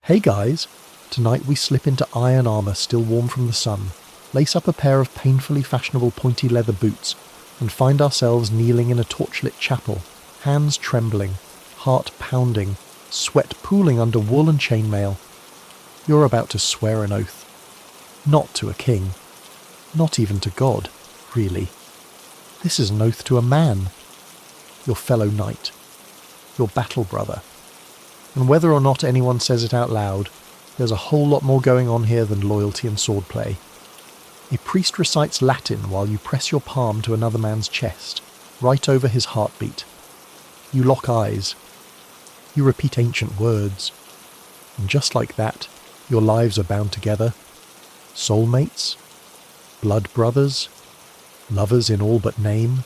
Hey guys, tonight we slip into iron armour still warm from the sun, lace up a pair of painfully fashionable pointy leather boots, and find ourselves kneeling in a torchlit chapel, hands trembling, heart pounding, sweat pooling under wool and chainmail. You're about to swear an oath. Not to a king. Not even to God, really. This is an oath to a man. Your fellow knight. Your battle brother. And whether or not anyone says it out loud, there's a whole lot more going on here than loyalty and swordplay. A priest recites Latin while you press your palm to another man's chest, right over his heartbeat. You lock eyes. You repeat ancient words. And just like that, your lives are bound together. Soulmates? Blood brothers? Lovers in all but name?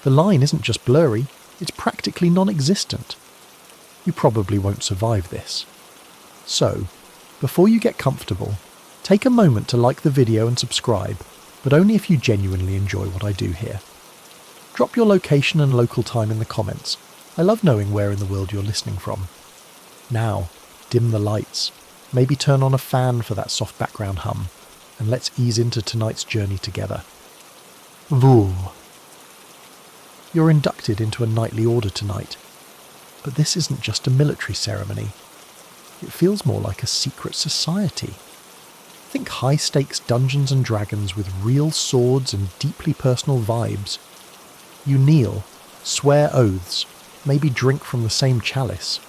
The line isn't just blurry, it's practically non-existent. You probably won't survive this. So, before you get comfortable, take a moment to like the video and subscribe, but only if you genuinely enjoy what I do here. Drop your location and local time in the comments. I love knowing where in the world you're listening from. Now, dim the lights, maybe turn on a fan for that soft background hum, and let's ease into tonight's journey together. Voo. You're inducted into a knightly order tonight. But this isn't just a military ceremony. It feels more like a secret society. Think high-stakes Dungeons and Dragons with real swords and deeply personal vibes. You kneel, swear oaths, maybe drink from the same chalice.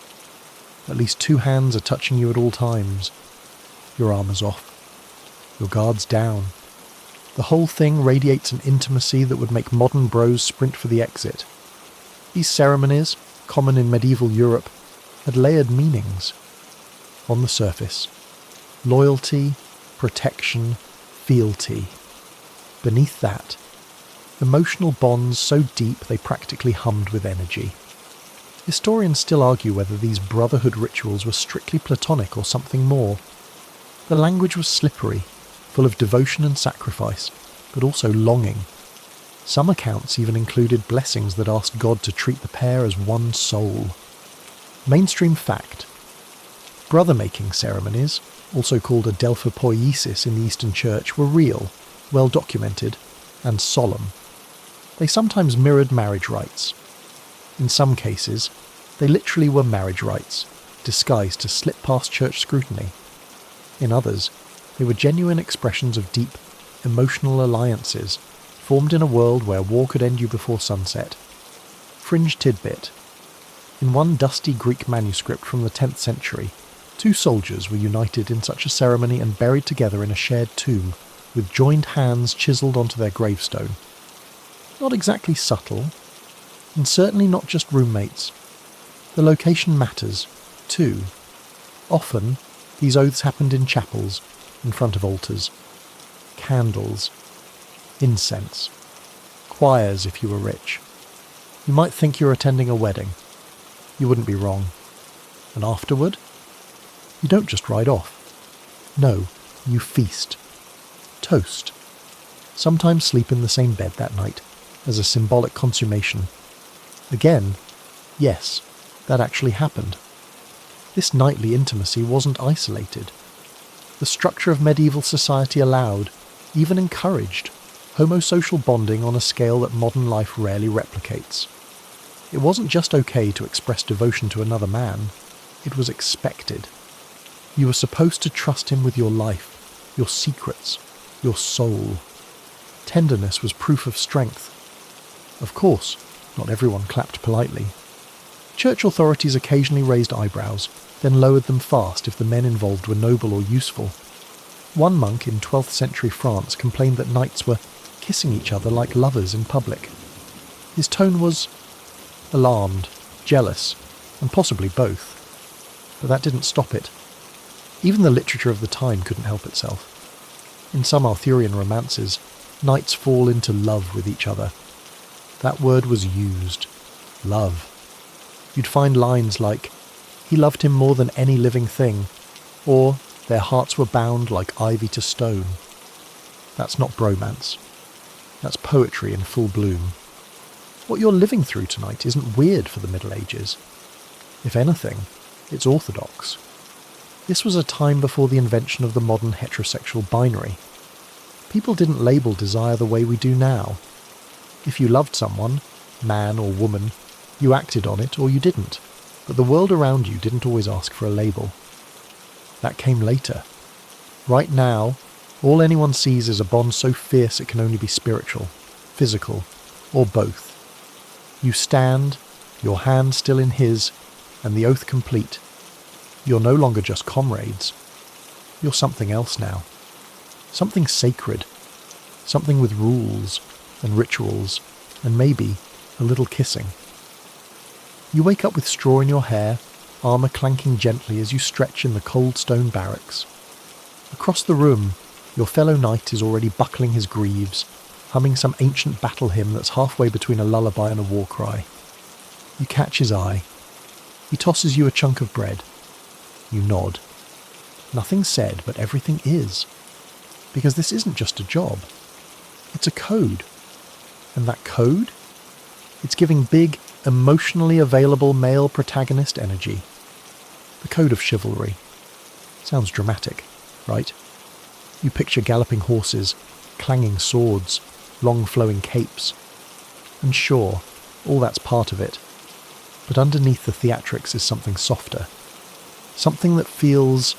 At least 2 hands are touching you at all times. Your armour's off. Your guard's down. The whole thing radiates an intimacy that would make modern bros sprint for the exit. These ceremonies, common in medieval Europe, had layered meanings. On the surface, loyalty, protection, fealty. Beneath that, emotional bonds so deep they practically hummed with energy. Historians still argue whether these brotherhood rituals were strictly platonic or something more. The language was slippery, full of devotion and sacrifice, but also longing. Some accounts even included blessings that asked God to treat the pair as one soul. Mainstream fact. Brother-making ceremonies, also called adelphopoiesis in the Eastern Church, were real, well documented, and solemn. They sometimes mirrored marriage rites. In some cases, they literally were marriage rites, disguised to slip past church scrutiny. In others, they were genuine expressions of deep, emotional alliances, formed in a world where war could end you before sunset. Fringe tidbit. In one dusty Greek manuscript from the 10th century, 2 soldiers were united in such a ceremony and buried together in a shared tomb, with joined hands chiselled onto their gravestone. Not exactly subtle, and certainly not just roommates. The location matters, too. Often, these oaths happened in chapels, in front of altars. Candles. Incense. Choirs if you were rich. You might think you're attending a wedding. You wouldn't be wrong. And afterward? You don't just ride off. No, you feast. Toast. Sometimes sleep in the same bed that night, as a symbolic consummation. Again, yes, that actually happened. This nightly intimacy wasn't isolated. The structure of medieval society allowed, even encouraged, homosocial bonding on a scale that modern life rarely replicates. It wasn't just okay to express devotion to another man, it was expected. You were supposed to trust him with your life, your secrets, your soul. Tenderness was proof of strength. Of course, not everyone clapped politely. Church authorities occasionally raised eyebrows, then lowered them fast if the men involved were noble or useful. One monk in 12th century France complained that knights were kissing each other like lovers in public. His tone was alarmed, jealous, and possibly both. But that didn't stop it. Even the literature of the time couldn't help itself. In some Arthurian romances, knights fall into love with each other. That word was used. Love. You'd find lines like, "He loved him more than any living thing," or "Their hearts were bound like ivy to stone." That's not bromance. That's poetry in full bloom. What you're living through tonight isn't weird for the Middle Ages. If anything, it's orthodox. This was a time before the invention of the modern heterosexual binary. People didn't label desire the way we do now. If you loved someone, man or woman, you acted on it or you didn't, but the world around you didn't always ask for a label. That came later. Right now, all anyone sees is a bond so fierce it can only be spiritual, physical, or both. You stand, your hand still in his, and the oath complete. You're no longer just comrades. You're something else now. Something sacred. Something with rules and rituals and maybe a little kissing. You wake up with straw in your hair, armour clanking gently as you stretch in the cold stone barracks. Across the room, your fellow knight is already buckling his greaves, humming some ancient battle hymn that's halfway between a lullaby and a war cry. You catch his eye. He tosses you a chunk of bread. You nod. Nothing's said, but everything is. Because this isn't just a job. It's a code. And that code? It's giving big, emotionally available male protagonist energy. The code of chivalry. Sounds dramatic, right? You picture galloping horses, clanging swords, long flowing capes. And sure, all that's part of it. But underneath the theatrics is something softer. Something that feels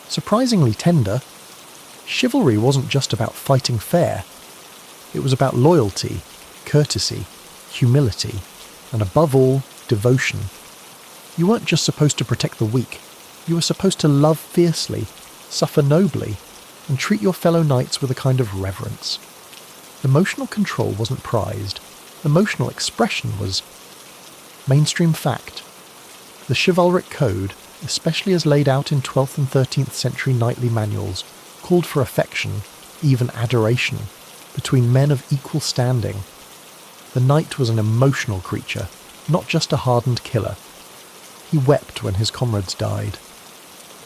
surprisingly tender. Chivalry wasn't just about fighting fair. It was about loyalty, courtesy, humility, and above all, devotion. You weren't just supposed to protect the weak. You were supposed to love fiercely, suffer nobly, and treat your fellow knights with a kind of reverence. Emotional control wasn't prized. Emotional expression was mainstream fact. The chivalric code, especially as laid out in 12th and 13th century knightly manuals, called for affection, even adoration, between men of equal standing. The knight was an emotional creature, not just a hardened killer. He wept when his comrades died.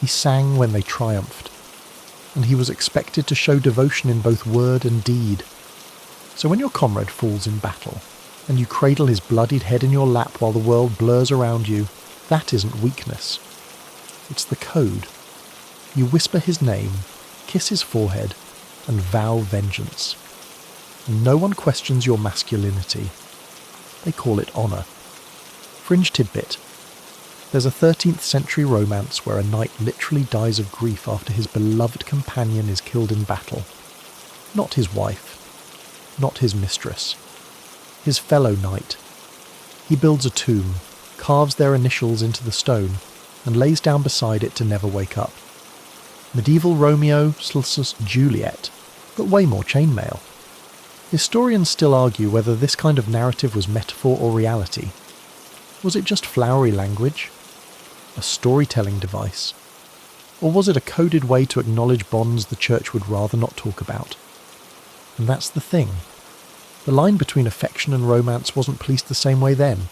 He sang when they triumphed. And he was expected to show devotion in both word and deed. So when your comrade falls in battle, and you cradle his bloodied head in your lap while the world blurs around you, that isn't weakness. It's the code. You whisper his name, kiss his forehead, and vow vengeance. And no one questions your masculinity. They call it honour. Fringe tidbit. There's a 13th century romance where a knight literally dies of grief after his beloved companion is killed in battle. Not his wife. Not his mistress. His fellow knight. He builds a tomb, carves their initials into the stone, and lays down beside it to never wake up. Medieval Romeo / Juliet, but way more chainmail. Historians still argue whether this kind of narrative was metaphor or reality. Was it just flowery language? A storytelling device? Or was it a coded way to acknowledge bonds the church would rather not talk about? And that's the thing. The line between affection and romance wasn't policed the same way then.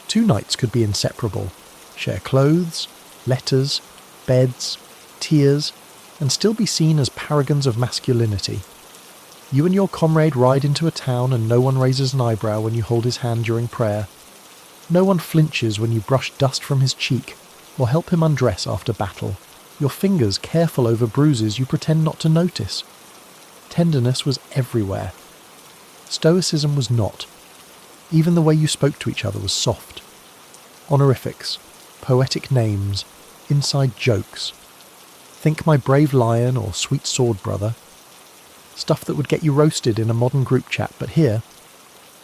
Two knights could be inseparable, share clothes, letters, beds, tears, and still be seen as paragons of masculinity. You and your comrade ride into a town and no one raises an eyebrow when you hold his hand during prayer. No one flinches when you brush dust from his cheek or help him undress after battle, your fingers careful over bruises you pretend not to notice. Tenderness was everywhere. Stoicism was not. Even the way you spoke to each other was soft. Honorifics, poetic names, inside jokes. Think my brave lion or sweet sword brother. Stuff that would get you roasted in a modern group chat, but here,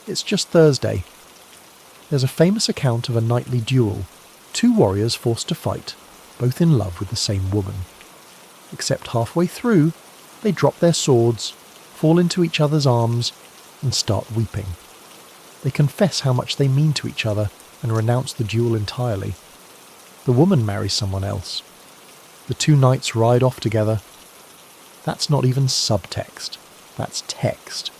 it's just Thursday. There's a famous account of a knightly duel, two warriors forced to fight, both in love with the same woman. Except halfway through, they drop their swords, fall into each other's arms, and start weeping. They confess how much they mean to each other and renounce the duel entirely. The woman marries someone else. The two knights ride off together. That's not even subtext. That's text.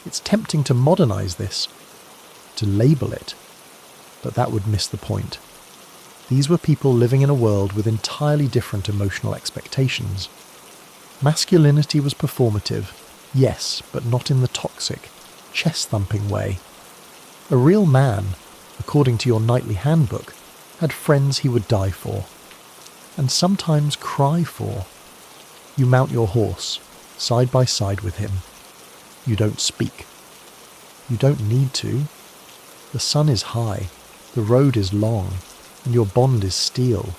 It's tempting to modernize this, to label it, but that would miss the point. These were people living in a world with entirely different emotional expectations. Masculinity was performative, yes, but not in the toxic, chest-thumping way. A real man, according to your knightly handbook, had friends he would die for, and sometimes cry for. You mount your horse, side by side with him. You don't speak. You don't need to. The sun is high, the road is long, and your bond is steel.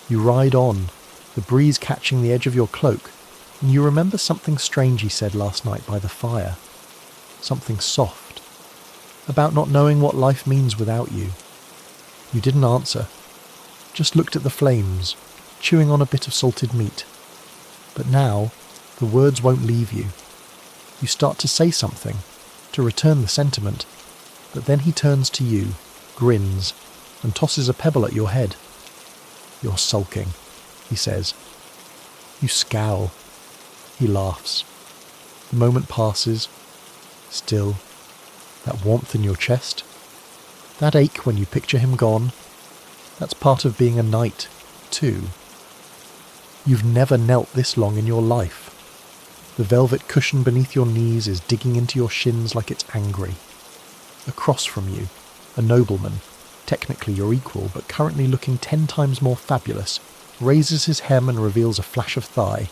You ride on, the breeze catching the edge of your cloak, and you remember something strange he said last night by the fire. Something soft. About not knowing what life means without you. You didn't answer. Just looked at the flames, chewing on a bit of salted meat. But now, the words won't leave you. You start to say something, to return the sentiment, but then he turns to you, grins, and tosses a pebble at your head. You're sulking, he says. You scowl. He laughs. The moment passes. Still, that warmth in your chest, that ache when you picture him gone, that's part of being a knight, too. You've never knelt this long in your life. The velvet cushion beneath your knees is digging into your shins like it's angry. Across from you, a nobleman, technically your equal but currently looking 10 times more fabulous, raises his hem and reveals a flash of thigh.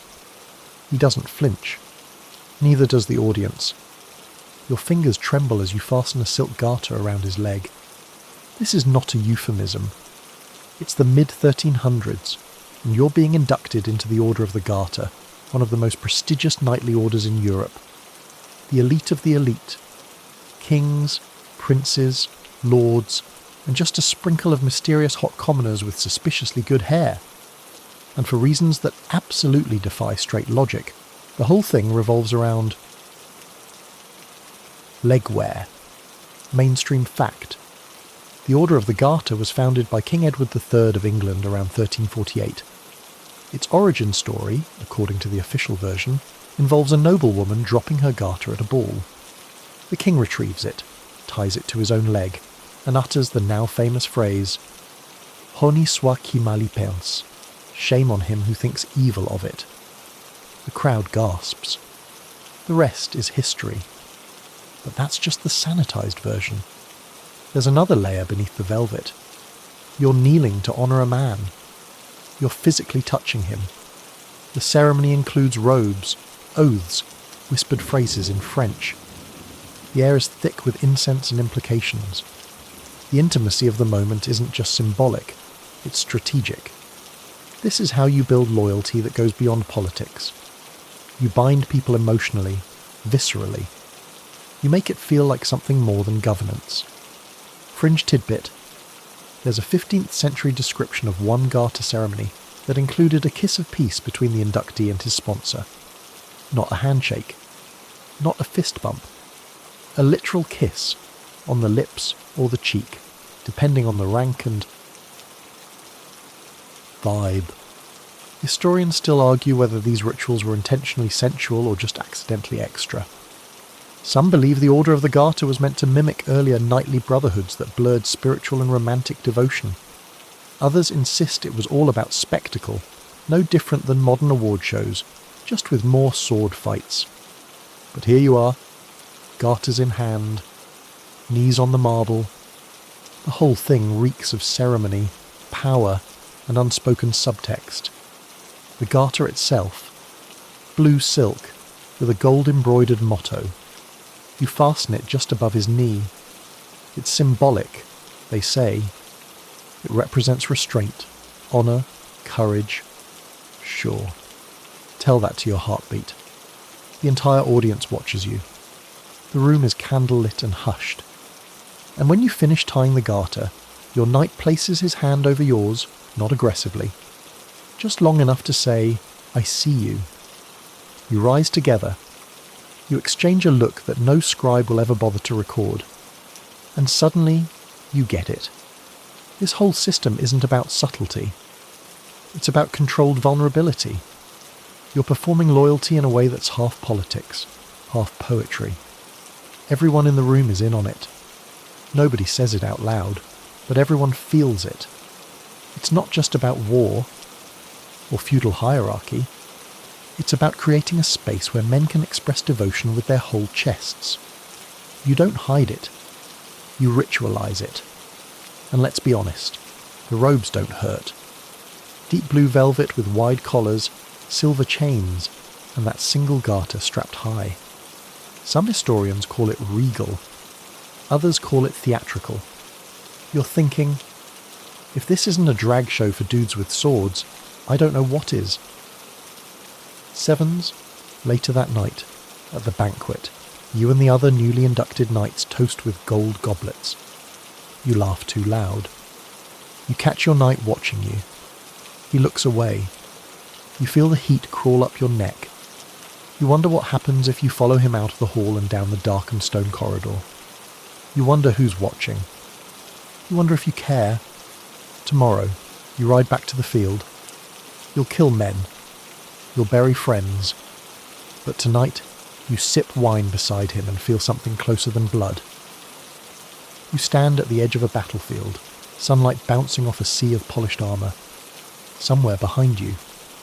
He doesn't flinch. Neither does the audience. Your fingers tremble as you fasten a silk garter around his leg. This is not a euphemism. It's the mid-1300s, and you're being inducted into the Order of the Garter, one of the most prestigious knightly orders in Europe. The elite of the elite. Kings, princes, lords, and just a sprinkle of mysterious hot commoners with suspiciously good hair. And for reasons that absolutely defy straight logic, the whole thing revolves around legwear. Mainstream fact. The Order of the Garter was founded by King Edward III of England around 1348. Its origin story, according to the official version, involves a noblewoman dropping her garter at a ball. The king retrieves it, ties it to his own leg, and utters the now famous phrase, "Honi soit qui mal y pense," shame on him who thinks evil of it. The crowd gasps. The rest is history. But that's just the sanitized version. There's another layer beneath the velvet. You're kneeling to honor a man. You're physically touching him. The ceremony includes robes, oaths, whispered phrases in French. The air is thick with incense and implications. The intimacy of the moment isn't just symbolic, it's strategic. This is how you build loyalty that goes beyond politics. You bind people emotionally, viscerally. You make it feel like something more than governance. Fringe tidbit. There's a 15th century description of one garter ceremony that included a kiss of peace between the inductee and his sponsor. Not a handshake. Not a fist bump. A literal kiss, on the lips or the cheek, depending on the rank and vibe. Historians still argue whether these rituals were intentionally sensual or just accidentally extra. Some believe the Order of the Garter was meant to mimic earlier knightly brotherhoods that blurred spiritual and romantic devotion. Others insist it was all about spectacle, no different than modern award shows, just with more sword fights. But here you are, garters in hand, knees on the marble. The whole thing reeks of ceremony, power, and unspoken subtext. The garter itself, blue silk, with a gold-embroidered motto. You fasten it just above his knee. It's symbolic, they say. It represents restraint, honour, courage. Sure. Tell that to your heartbeat. The entire audience watches you. The room is candlelit and hushed. And when you finish tying the garter, your knight places his hand over yours, not aggressively, just long enough to say, "I see you." You rise together. You exchange a look that no scribe will ever bother to record. And suddenly, you get it. This whole system isn't about subtlety. It's about controlled vulnerability. You're performing loyalty in a way that's half politics, half poetry. Everyone in the room is in on it. Nobody says it out loud, but everyone feels it. It's not just about war or feudal hierarchy. It's about creating a space where men can express devotion with their whole chests. You don't hide it. You ritualize it. And let's be honest, The robes don't hurt. Deep blue velvet with wide collars, silver chains, and that single garter strapped high. Some historians call it regal. Others call it theatrical. You're thinking, if this isn't a drag show for dudes with swords, I don't know what is. Sevens, later that night, at the banquet, you and the other newly inducted knights toast with gold goblets. You laugh too loud. You catch your knight watching you. He looks away. You feel the heat crawl up your neck. You wonder what happens if you follow him out of the hall and down the darkened stone corridor. You wonder who's watching. You wonder if you care. Tomorrow, you ride back to the field. You'll kill men. You'll bury friends. But tonight, you sip wine beside him and feel something closer than blood. You stand at the edge of a battlefield, sunlight bouncing off a sea of polished armour. Somewhere behind you,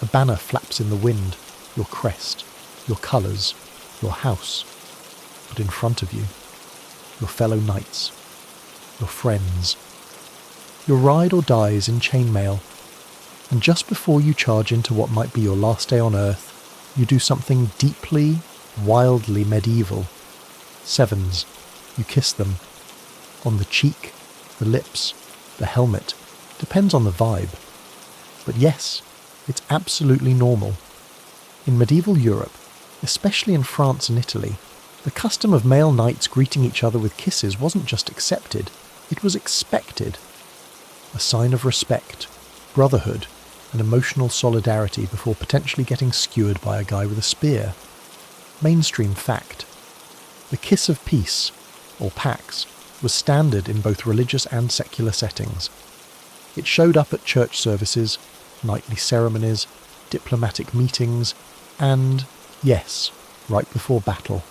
a banner flaps in the wind, your crest, your colours, your house. But in front of you, your fellow knights, your friends. Your ride or die is in chainmail, and just before you charge into what might be your last day on earth, you do something deeply, wildly medieval. Sevens, you kiss them. On the cheek, the lips, the helmet. Depends on the vibe. But yes, it's absolutely normal. In medieval Europe, especially in France and Italy, the custom of male knights greeting each other with kisses wasn't just accepted, it was expected. A sign of respect, brotherhood, and emotional solidarity before potentially getting skewered by a guy with a spear. Mainstream fact. The kiss of peace, or pax, was standard in both religious and secular settings. It showed up at church services, nightly ceremonies, diplomatic meetings, and, yes, right before battle.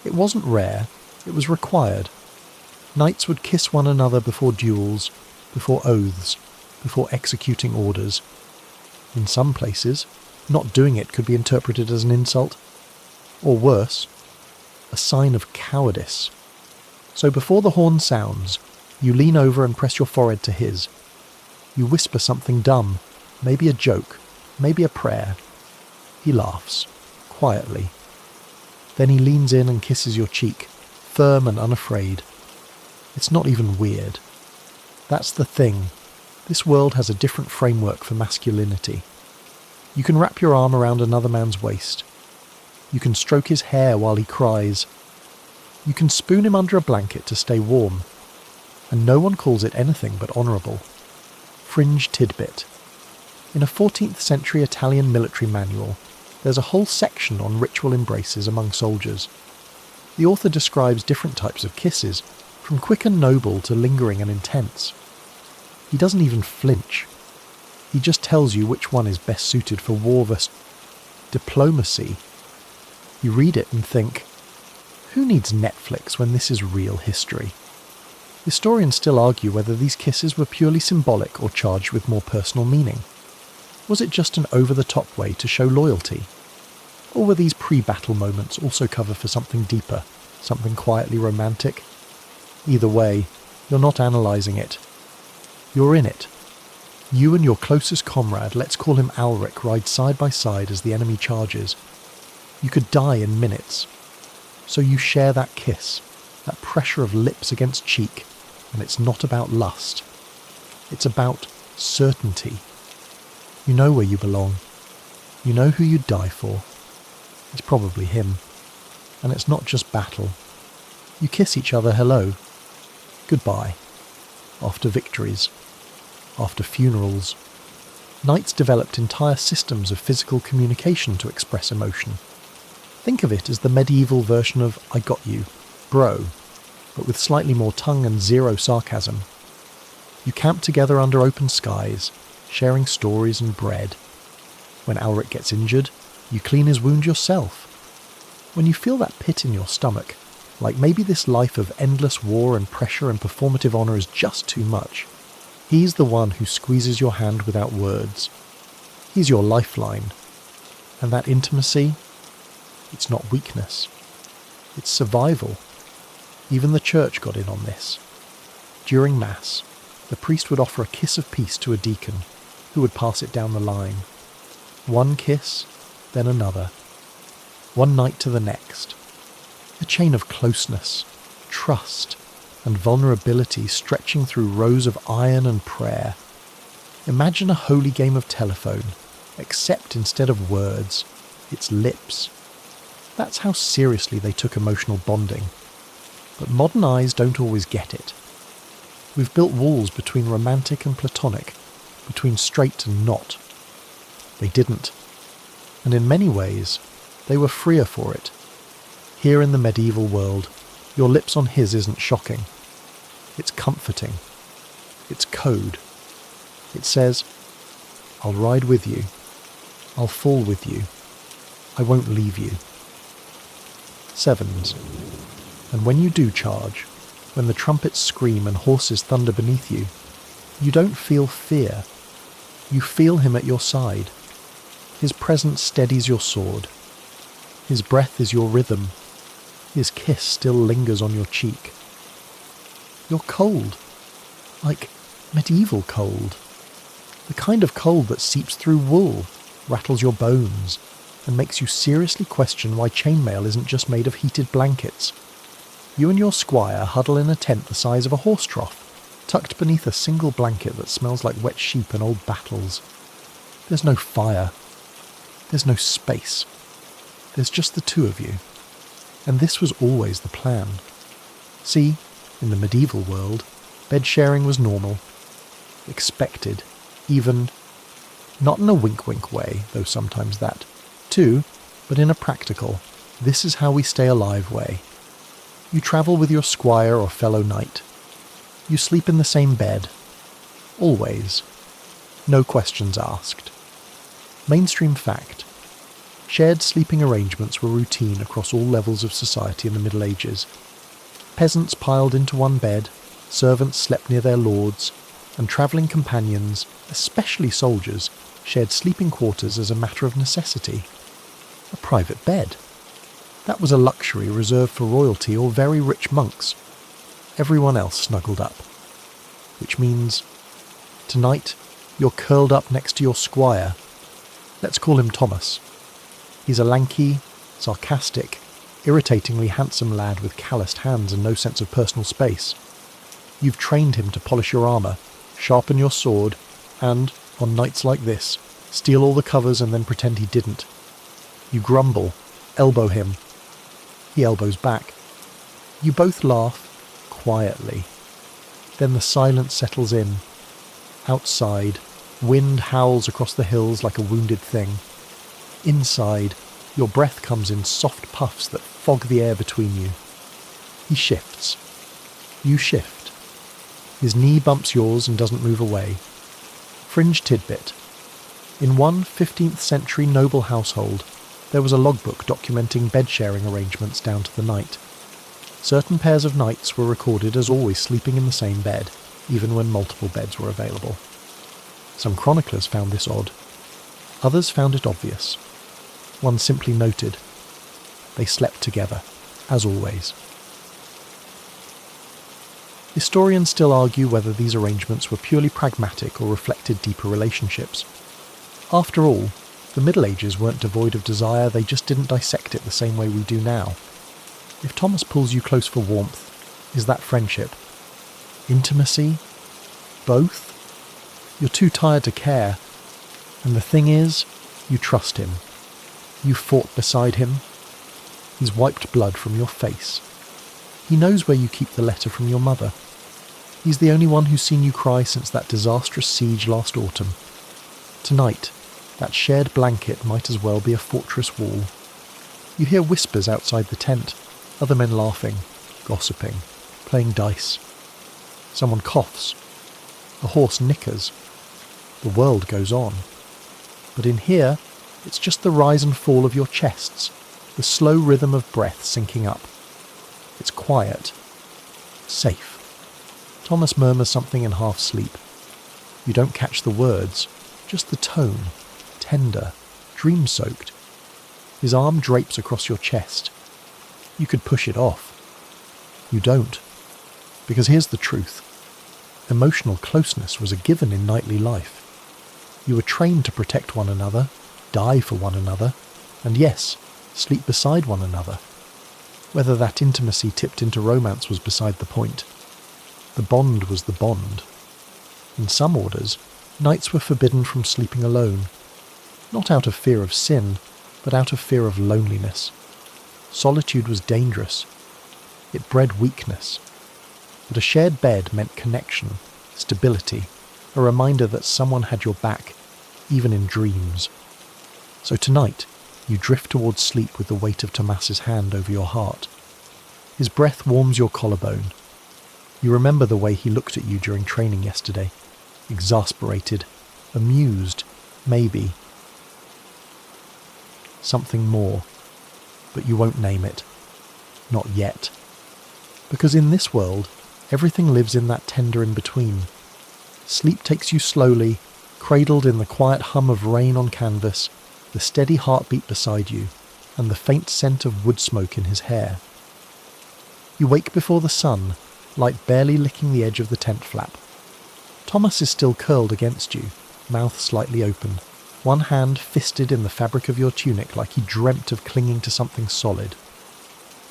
It wasn't rare, it was required. Knights would kiss one another before duels, before oaths, before executing orders. In some places, not doing it could be interpreted as an insult, or worse, a sign of cowardice. So before the horn sounds, you lean over and press your forehead to his. You whisper something dumb, maybe a joke, maybe a prayer. He laughs, quietly. Then he leans in and kisses your cheek, firm and unafraid. It's not even weird. That's the thing. This world has a different framework for masculinity. You can wrap your arm around another man's waist. You can stroke his hair while he cries. You can spoon him under a blanket to stay warm. And no one calls it anything but honourable. Fringe tidbit. In a 14th century Italian military manual, there's a whole section on ritual embraces among soldiers. The author describes different types of kisses, from quick and noble to lingering and intense. He doesn't even flinch. He just tells you which one is best suited for war versus diplomacy. You read it and think, who needs Netflix when this is real history? Historians still argue whether these kisses were purely symbolic or charged with more personal meaning. Was it just an over-the-top way to show loyalty? Or were these pre-battle moments also cover for something deeper, something quietly romantic? Either way, you're not analysing it. You're in it. You and your closest comrade, let's call him Alric, ride side by side as the enemy charges. You could die in minutes. So you share that kiss, that pressure of lips against cheek, and it's not about lust. It's about certainty. You know where you belong. You know who you'd die for. It's probably him. And it's not just battle. You kiss each other hello. Goodbye. After victories. After funerals. Knights developed entire systems of physical communication to express emotion. Think of it as the medieval version of I got you, bro, but with slightly more tongue and zero sarcasm. You camp together under open skies, sharing stories and bread. When Alric gets injured, you clean his wound yourself. When you feel that pit in your stomach, like maybe this life of endless war and pressure and performative honour is just too much, he's the one who squeezes your hand without words. He's your lifeline. And that intimacy, it's not weakness. It's survival. Even the church got in on this. During Mass, the priest would offer a kiss of peace to a deacon, who would pass it down the line. One kiss, then another. One night to the next. A chain of closeness, trust, and vulnerability stretching through rows of iron and prayer. Imagine a holy game of telephone, except instead of words, it's lips. That's how seriously they took emotional bonding. But modern eyes don't always get it. We've built walls between romantic and platonic, between straight and not. They didn't. And in many ways, they were freer for it. Here in the medieval world, your lips on his isn't shocking. It's comforting. It's code. It says, I'll ride with you. I'll fall with you. I won't leave you. Sevens. And when you do charge, when the trumpets scream and horses thunder beneath you, you don't feel fear. You feel him at your side. His presence steadies your sword. His breath is your rhythm. His kiss still lingers on your cheek. You're cold. Like medieval cold. The kind of cold that seeps through wool, rattles your bones, and makes you seriously question why chainmail isn't just made of heated blankets. You and your squire huddle in a tent the size of a horse trough, tucked beneath a single blanket that smells like wet sheep and old battles. There's no fire. There's no space. There's just the two of you. And this was always the plan. See, in the medieval world, bed sharing was normal, expected, even, not in a wink-wink way, though sometimes that, too, but in a practical, this is how we stay alive way. You travel with your squire or fellow knight. You sleep in the same bed. Always. No questions asked. Mainstream fact. Shared sleeping arrangements were routine across all levels of society in the Middle Ages. Peasants piled into one bed, servants slept near their lords, and travelling companions, especially soldiers, shared sleeping quarters as a matter of necessity. A private bed. That was a luxury reserved for royalty or very rich monks. Everyone else snuggled up. Which means, tonight, you're curled up next to your squire. Let's call him Thomas. He's a lanky, sarcastic, irritatingly handsome lad with calloused hands and no sense of personal space. You've trained him to polish your armour, sharpen your sword, and, on nights like this, steal all the covers and then pretend he didn't. You grumble, elbow him. He elbows back. You both laugh, quietly. Then the silence settles in. Outside, wind howls across the hills like a wounded thing. Inside, your breath comes in soft puffs that fog the air between you. He shifts. You shift. His knee bumps yours and doesn't move away. Fringe tidbit. In one 15th century noble household, there was a logbook documenting bed-sharing arrangements down to the night. Certain pairs of knights were recorded as always sleeping in the same bed, even when multiple beds were available. Some chroniclers found this odd. Others found it obvious. One simply noted, they slept together, as always. Historians still argue whether these arrangements were purely pragmatic or reflected deeper relationships. After all, the Middle Ages weren't devoid of desire, they just didn't dissect it the same way we do now. If Thomas pulls you close for warmth, is that friendship? Intimacy? Both? You're too tired to care. And the thing is, you trust him. You fought beside him. He's wiped blood from your face. He knows where you keep the letter from your mother. He's the only one who's seen you cry since that disastrous siege last autumn. Tonight, that shared blanket might as well be a fortress wall. You hear whispers outside the tent, other men laughing, gossiping, playing dice. Someone coughs. A horse nickers. The world goes on. But in here, it's just the rise and fall of your chests, the slow rhythm of breath sinking up. It's quiet. Safe. Thomas murmurs something in half sleep. You don't catch the words, just the tone. Tender, dream-soaked. His arm drapes across your chest. You could push it off. You don't. Because here's the truth. Emotional closeness was a given in knightly life. You were trained to protect one another, die for one another, and yes, sleep beside one another. Whether that intimacy tipped into romance was beside the point. The bond was the bond. In some orders, knights were forbidden from sleeping alone, not out of fear of sin, but out of fear of loneliness. Solitude was dangerous. It bred weakness. But a shared bed meant connection, stability, a reminder that someone had your back, even in dreams. So tonight, you drift towards sleep with the weight of Tomas's hand over your heart. His breath warms your collarbone. You remember the way he looked at you during training yesterday. Exasperated, amused, maybe. Something more, but you won't name it. Not yet. Because in this world, everything lives in that tender in-between. Sleep takes you slowly, cradled in the quiet hum of rain on canvas, the steady heartbeat beside you, and the faint scent of wood smoke in his hair. You wake before the sun, light barely licking the edge of the tent flap. Thomas is still curled against you, mouth slightly open, one hand fisted in the fabric of your tunic like he dreamt of clinging to something solid.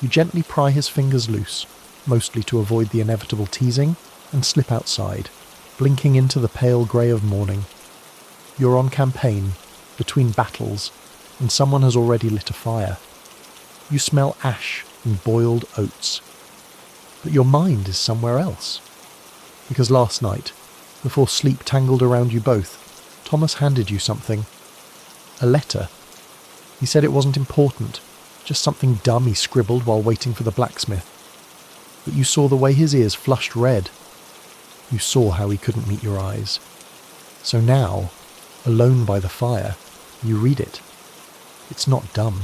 You gently pry his fingers loose, mostly to avoid the inevitable teasing, and slip outside, blinking into the pale grey of morning. You're on campaign, between battles, and someone has already lit a fire. You smell ash and boiled oats. But your mind is somewhere else. Because last night, before sleep tangled around you both, Thomas handed you something. A letter. He said it wasn't important, just something dumb he scribbled while waiting for the blacksmith. But you saw the way his ears flushed red. You saw how he couldn't meet your eyes. So now, alone by the fire, you read it. It's not dumb.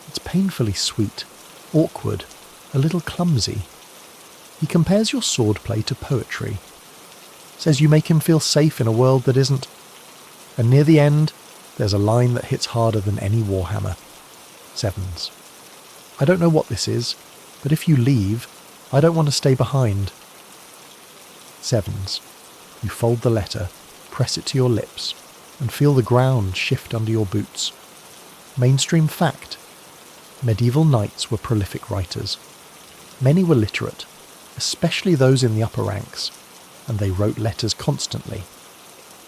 It's painfully sweet, awkward, a little clumsy. He compares your swordplay to poetry. Says you make him feel safe in a world that isn't. And near the end, there's a line that hits harder than any warhammer. Sevens. I don't know what this is, but if you leave, I don't want to stay behind. Sevens. You fold the letter, press it to your lips, and feel the ground shift under your boots. Mainstream fact. Medieval knights were prolific writers. Many were literate, especially those in the upper ranks, and they wrote letters constantly.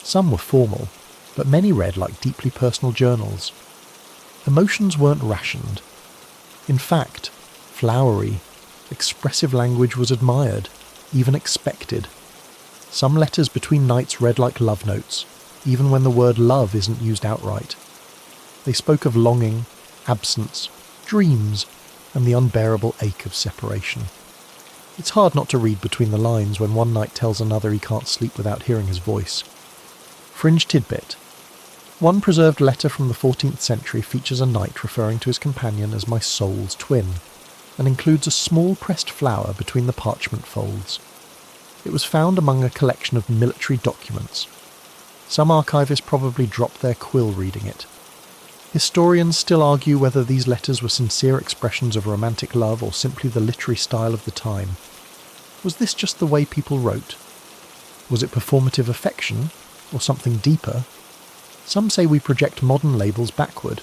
Some were formal, but many read like deeply personal journals. Emotions weren't rationed. In fact, flowery, expressive language was admired, even expected. Some letters between knights read like love notes, even when the word love isn't used outright. They spoke of longing, absence, dreams, and the unbearable ache of separation. It's hard not to read between the lines when one knight tells another he can't sleep without hearing his voice. Fringe tidbit. One preserved letter from the 14th century features a knight referring to his companion as my soul's twin, and includes a small pressed flower between the parchment folds. It was found among a collection of military documents. Some archivists probably dropped their quill reading it. Historians still argue whether these letters were sincere expressions of romantic love or simply the literary style of the time. Was this just the way people wrote? Was it performative affection, or something deeper? Some say we project modern labels backward.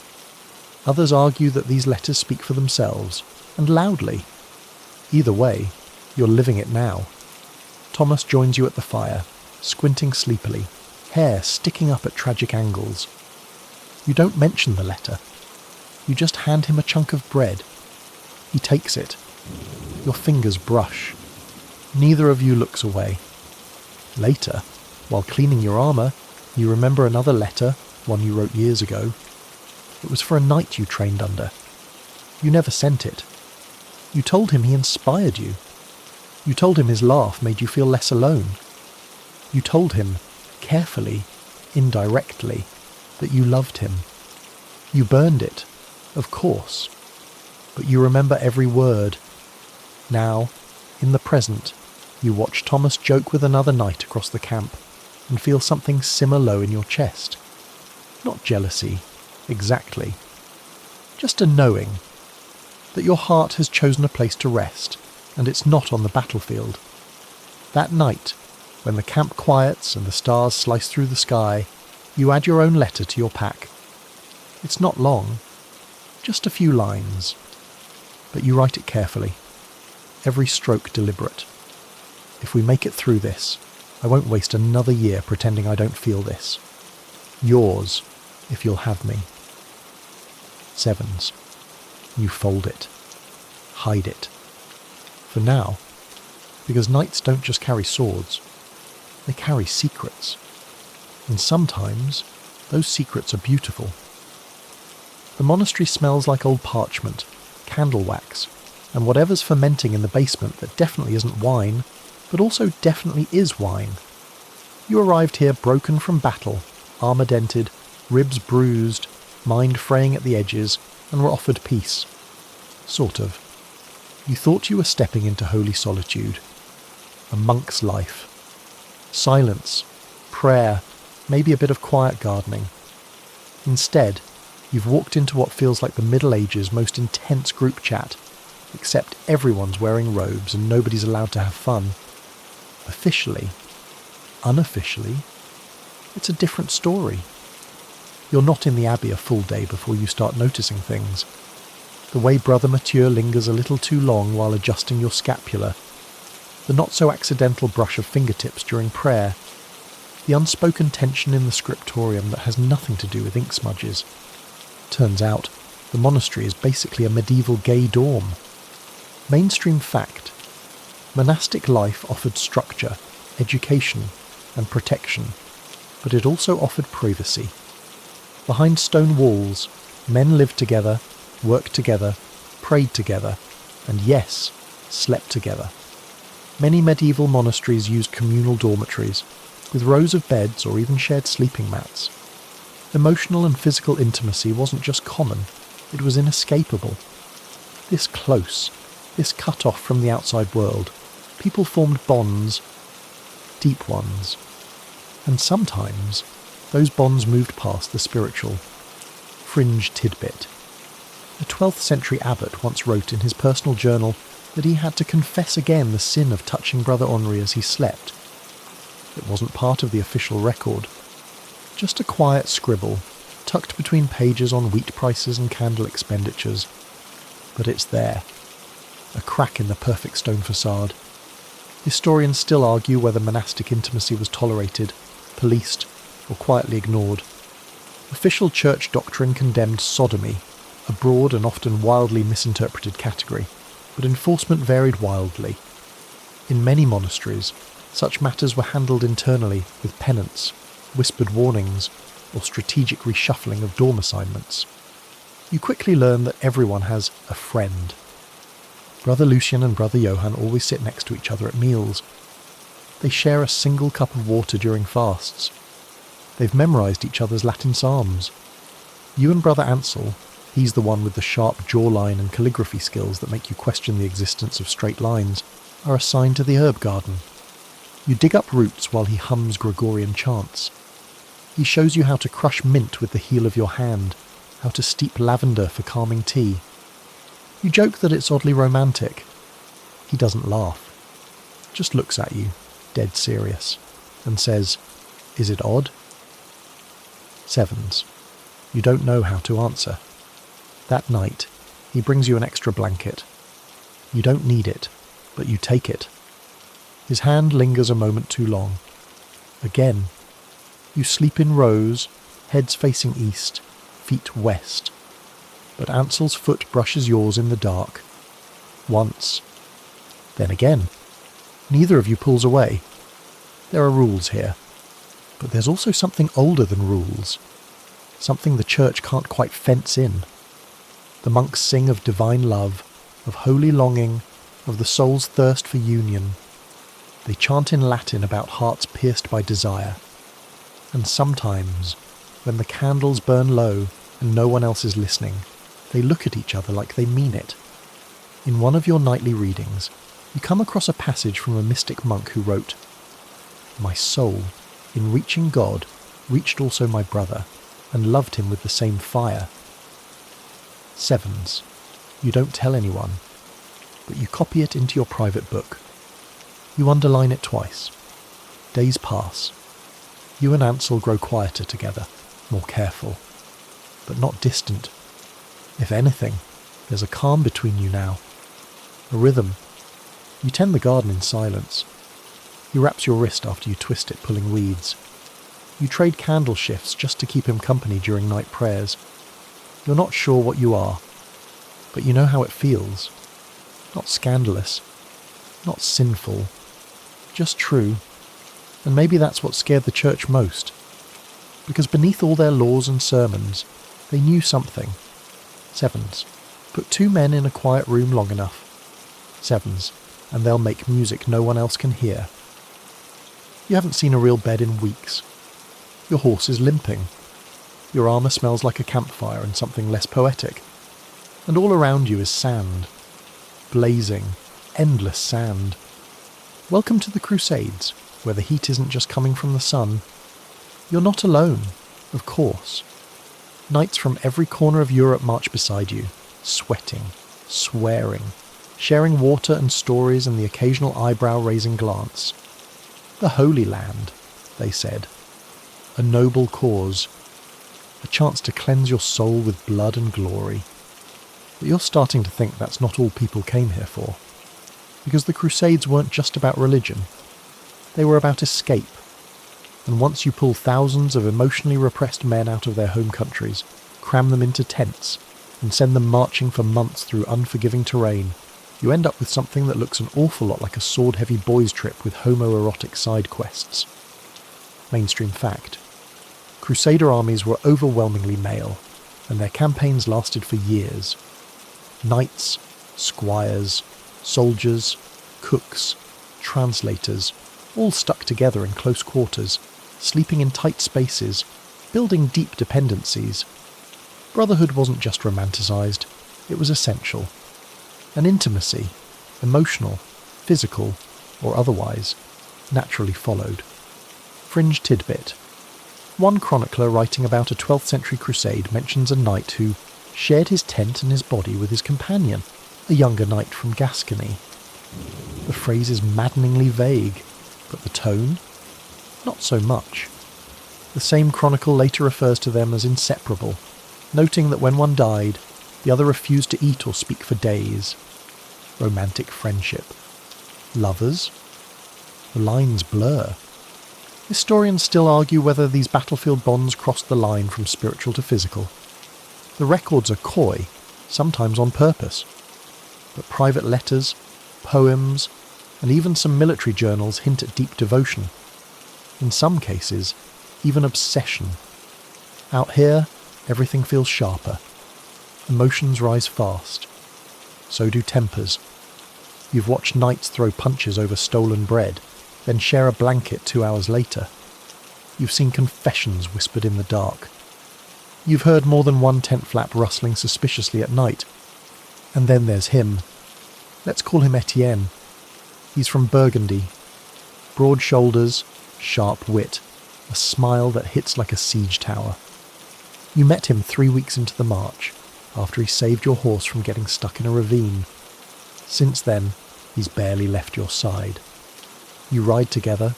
Others argue that these letters speak for themselves, and loudly. Either way, you're living it now. Thomas joins you at the fire, squinting sleepily, hair sticking up at tragic angles. You don't mention the letter. You just hand him a chunk of bread. He takes it. Your fingers brush. Neither of you looks away. Later, while cleaning your armour, you remember another letter, one you wrote years ago. It was for a knight you trained under. You never sent it. You told him he inspired you. You told him his laugh made you feel less alone. You told him, carefully, indirectly, that you loved him. You burned it, of course, but you remember every word. Now, in the present, you watch Thomas joke with another knight across the camp and feel something simmer low in your chest. Not jealousy, exactly. Just a knowing that your heart has chosen a place to rest, and it's not on the battlefield. That night, When the camp quiets and the stars slice through the sky, you add your own letter to your pack. It's not long, just a few lines, but you write it carefully, every stroke deliberate. If we make it through this, I won't waste another year pretending I don't feel this. Yours, if you'll have me. Sevens. You fold it. Hide it. For now, because knights don't just carry swords, they carry secrets. And sometimes, those secrets are beautiful. The monastery smells like old parchment, candle wax, and whatever's fermenting in the basement that definitely isn't wine, but also definitely is wine. You arrived here broken from battle, armour-dented, ribs bruised, mind fraying at the edges, and were offered peace. Sort of. You thought you were stepping into holy solitude. A monk's life. Silence, prayer, maybe a bit of quiet gardening. Instead, you've walked into what feels like the Middle Ages' most intense group chat, except everyone's wearing robes and nobody's allowed to have fun. Officially, unofficially, it's a different story. You're not in the Abbey a full day before you start noticing things. The way Brother Mathieu lingers a little too long while adjusting your scapula, the not-so-accidental brush of fingertips during prayer, the unspoken tension in the scriptorium that has nothing to do with ink smudges. Turns out, the monastery is basically a medieval gay dorm. Mainstream fact. Monastic life offered structure, education, and protection, but it also offered privacy. Behind stone walls, men lived together, worked together, prayed together, and yes, slept together. Many medieval monasteries used communal dormitories, with rows of beds or even shared sleeping mats. Emotional and physical intimacy wasn't just common, it was inescapable. This close, this cut off from the outside world, people formed bonds, deep ones. And sometimes, those bonds moved past the spiritual. Fringe tidbit. A 12th century abbot once wrote in his personal journal that he had to confess again the sin of touching Brother Henri as he slept. It wasn't part of the official record. Just a quiet scribble, tucked between pages on wheat prices and candle expenditures. But it's there. A crack in the perfect stone facade. Historians still argue whether monastic intimacy was tolerated, policed, or quietly ignored. Official church doctrine condemned sodomy, a broad and often wildly misinterpreted category, but enforcement varied wildly. In many monasteries, such matters were handled internally with penance, whispered warnings, or strategic reshuffling of dorm assignments. You quickly learn that everyone has a friend. Brother Lucien and Brother Johann always sit next to each other at meals. They share a single cup of water during fasts. They've memorised each other's Latin psalms. You and Brother Ansel, he's the one with the sharp jawline and calligraphy skills that make you question the existence of straight lines, are assigned to the herb garden. You dig up roots while he hums Gregorian chants. He shows you how to crush mint with the heel of your hand, how to steep lavender for calming tea. You joke that it's oddly romantic. He doesn't laugh, just looks at you, dead serious, and says, "Is it odd?" Sevens. You don't know how to answer. That night, he brings you an extra blanket. You don't need it, but you take it. His hand lingers a moment too long. Again, you sleep in rows, heads facing east, feet west. But Ansel's foot brushes yours in the dark. Once. Then again. Neither of you pulls away. There are rules here. But there's also something older than rules. Something the church can't quite fence in. The monks sing of divine love, of holy longing, of the soul's thirst for union. They chant in Latin about hearts pierced by desire. And sometimes, when the candles burn low and no one else is listening, they look at each other like they mean it. In one of your nightly readings, you come across a passage from a mystic monk who wrote, "My soul, in reaching God, reached also my brother, and loved him with the same fire." Sevens. You don't tell anyone, but you copy it into your private book. You underline it twice. Days pass. You and Ansel grow quieter together, more careful, but not distant. If anything, there's a calm between you now, a rhythm. You tend the garden in silence. He wraps your wrist after you twist it, pulling weeds. You trade candle shifts just to keep him company during night prayers. You're not sure what you are, but you know how it feels. Not scandalous, not sinful, just true. And maybe that's what scared the church most. Because beneath all their laws and sermons, they knew something. Sevens. Put two men in a quiet room long enough. Sevens. And they'll make music no one else can hear. You haven't seen a real bed in weeks. Your horse is limping. Your armour smells like a campfire and something less poetic. And all around you is sand. Blazing, endless sand. Welcome to the Crusades, where the heat isn't just coming from the sun. You're not alone, of course. Knights from every corner of Europe march beside you, sweating, swearing, sharing water and stories and the occasional eyebrow-raising glance. The Holy Land, they said. A noble cause. A chance to cleanse your soul with blood and glory. But you're starting to think that's not all people came here for. Because the Crusades weren't just about religion. They were about escape. And once you pull thousands of emotionally repressed men out of their home countries, cram them into tents, and send them marching for months through unforgiving terrain, you end up with something that looks an awful lot like a sword-heavy boys' trip with homoerotic side quests. Mainstream fact. Crusader armies were overwhelmingly male, and their campaigns lasted for years. Knights, squires, soldiers, cooks, translators, all stuck together in close quarters, sleeping in tight spaces, building deep dependencies. Brotherhood wasn't just romanticised, it was essential. An intimacy, emotional, physical, or otherwise, naturally followed. Fringe tidbit. One chronicler writing about a 12th century crusade mentions a knight who shared his tent and his body with his companion, a younger knight from Gascony. The phrase is maddeningly vague, but the tone? Not so much. The same chronicle later refers to them as inseparable, noting that when one died, the other refused to eat or speak for days. Romantic friendship. Lovers? The lines blur. Historians still argue whether these battlefield bonds crossed the line from spiritual to physical. The records are coy, sometimes on purpose. But private letters, poems, and even some military journals hint at deep devotion. In some cases, even obsession. Out here, everything feels sharper. Emotions rise fast. So do tempers. You've watched knights throw punches over stolen bread, then share a blanket 2 hours later. You've seen confessions whispered in the dark. You've heard more than one tent flap rustling suspiciously at night. And then there's him. Let's call him Etienne. He's from Burgundy. Broad shoulders, sharp wit, a smile that hits like a siege tower. You met him 3 weeks into the march, after he saved your horse from getting stuck in a ravine. Since then, he's barely left your side. You ride together,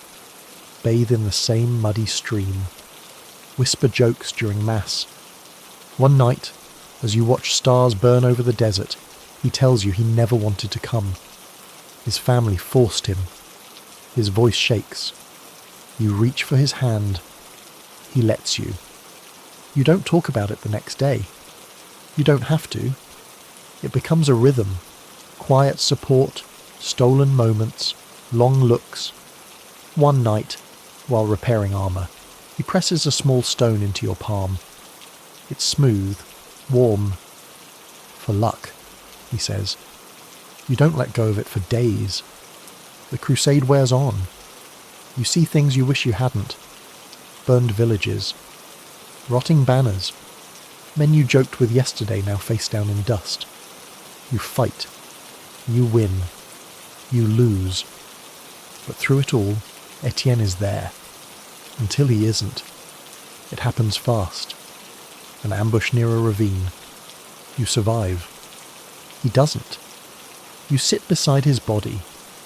bathe in the same muddy stream, whisper jokes during Mass. One night, as you watch stars burn over the desert, he tells you he never wanted to come. His family forced him. His voice shakes. You reach for his hand. He lets you. You don't talk about it the next day. You don't have to. It becomes a rhythm. Quiet support, stolen moments, long looks. One night, while repairing armour, he presses a small stone into your palm. It's smooth, warm. For luck, he says. You don't let go of it for days. The crusade wears on. You see things you wish you hadn't. Burned villages. Rotting banners. Men you joked with yesterday now face down in dust. You fight. You win. You lose. But through it all, Etienne is there. Until he isn't. It happens fast. An ambush near a ravine. You survive. He doesn't. You sit beside his body,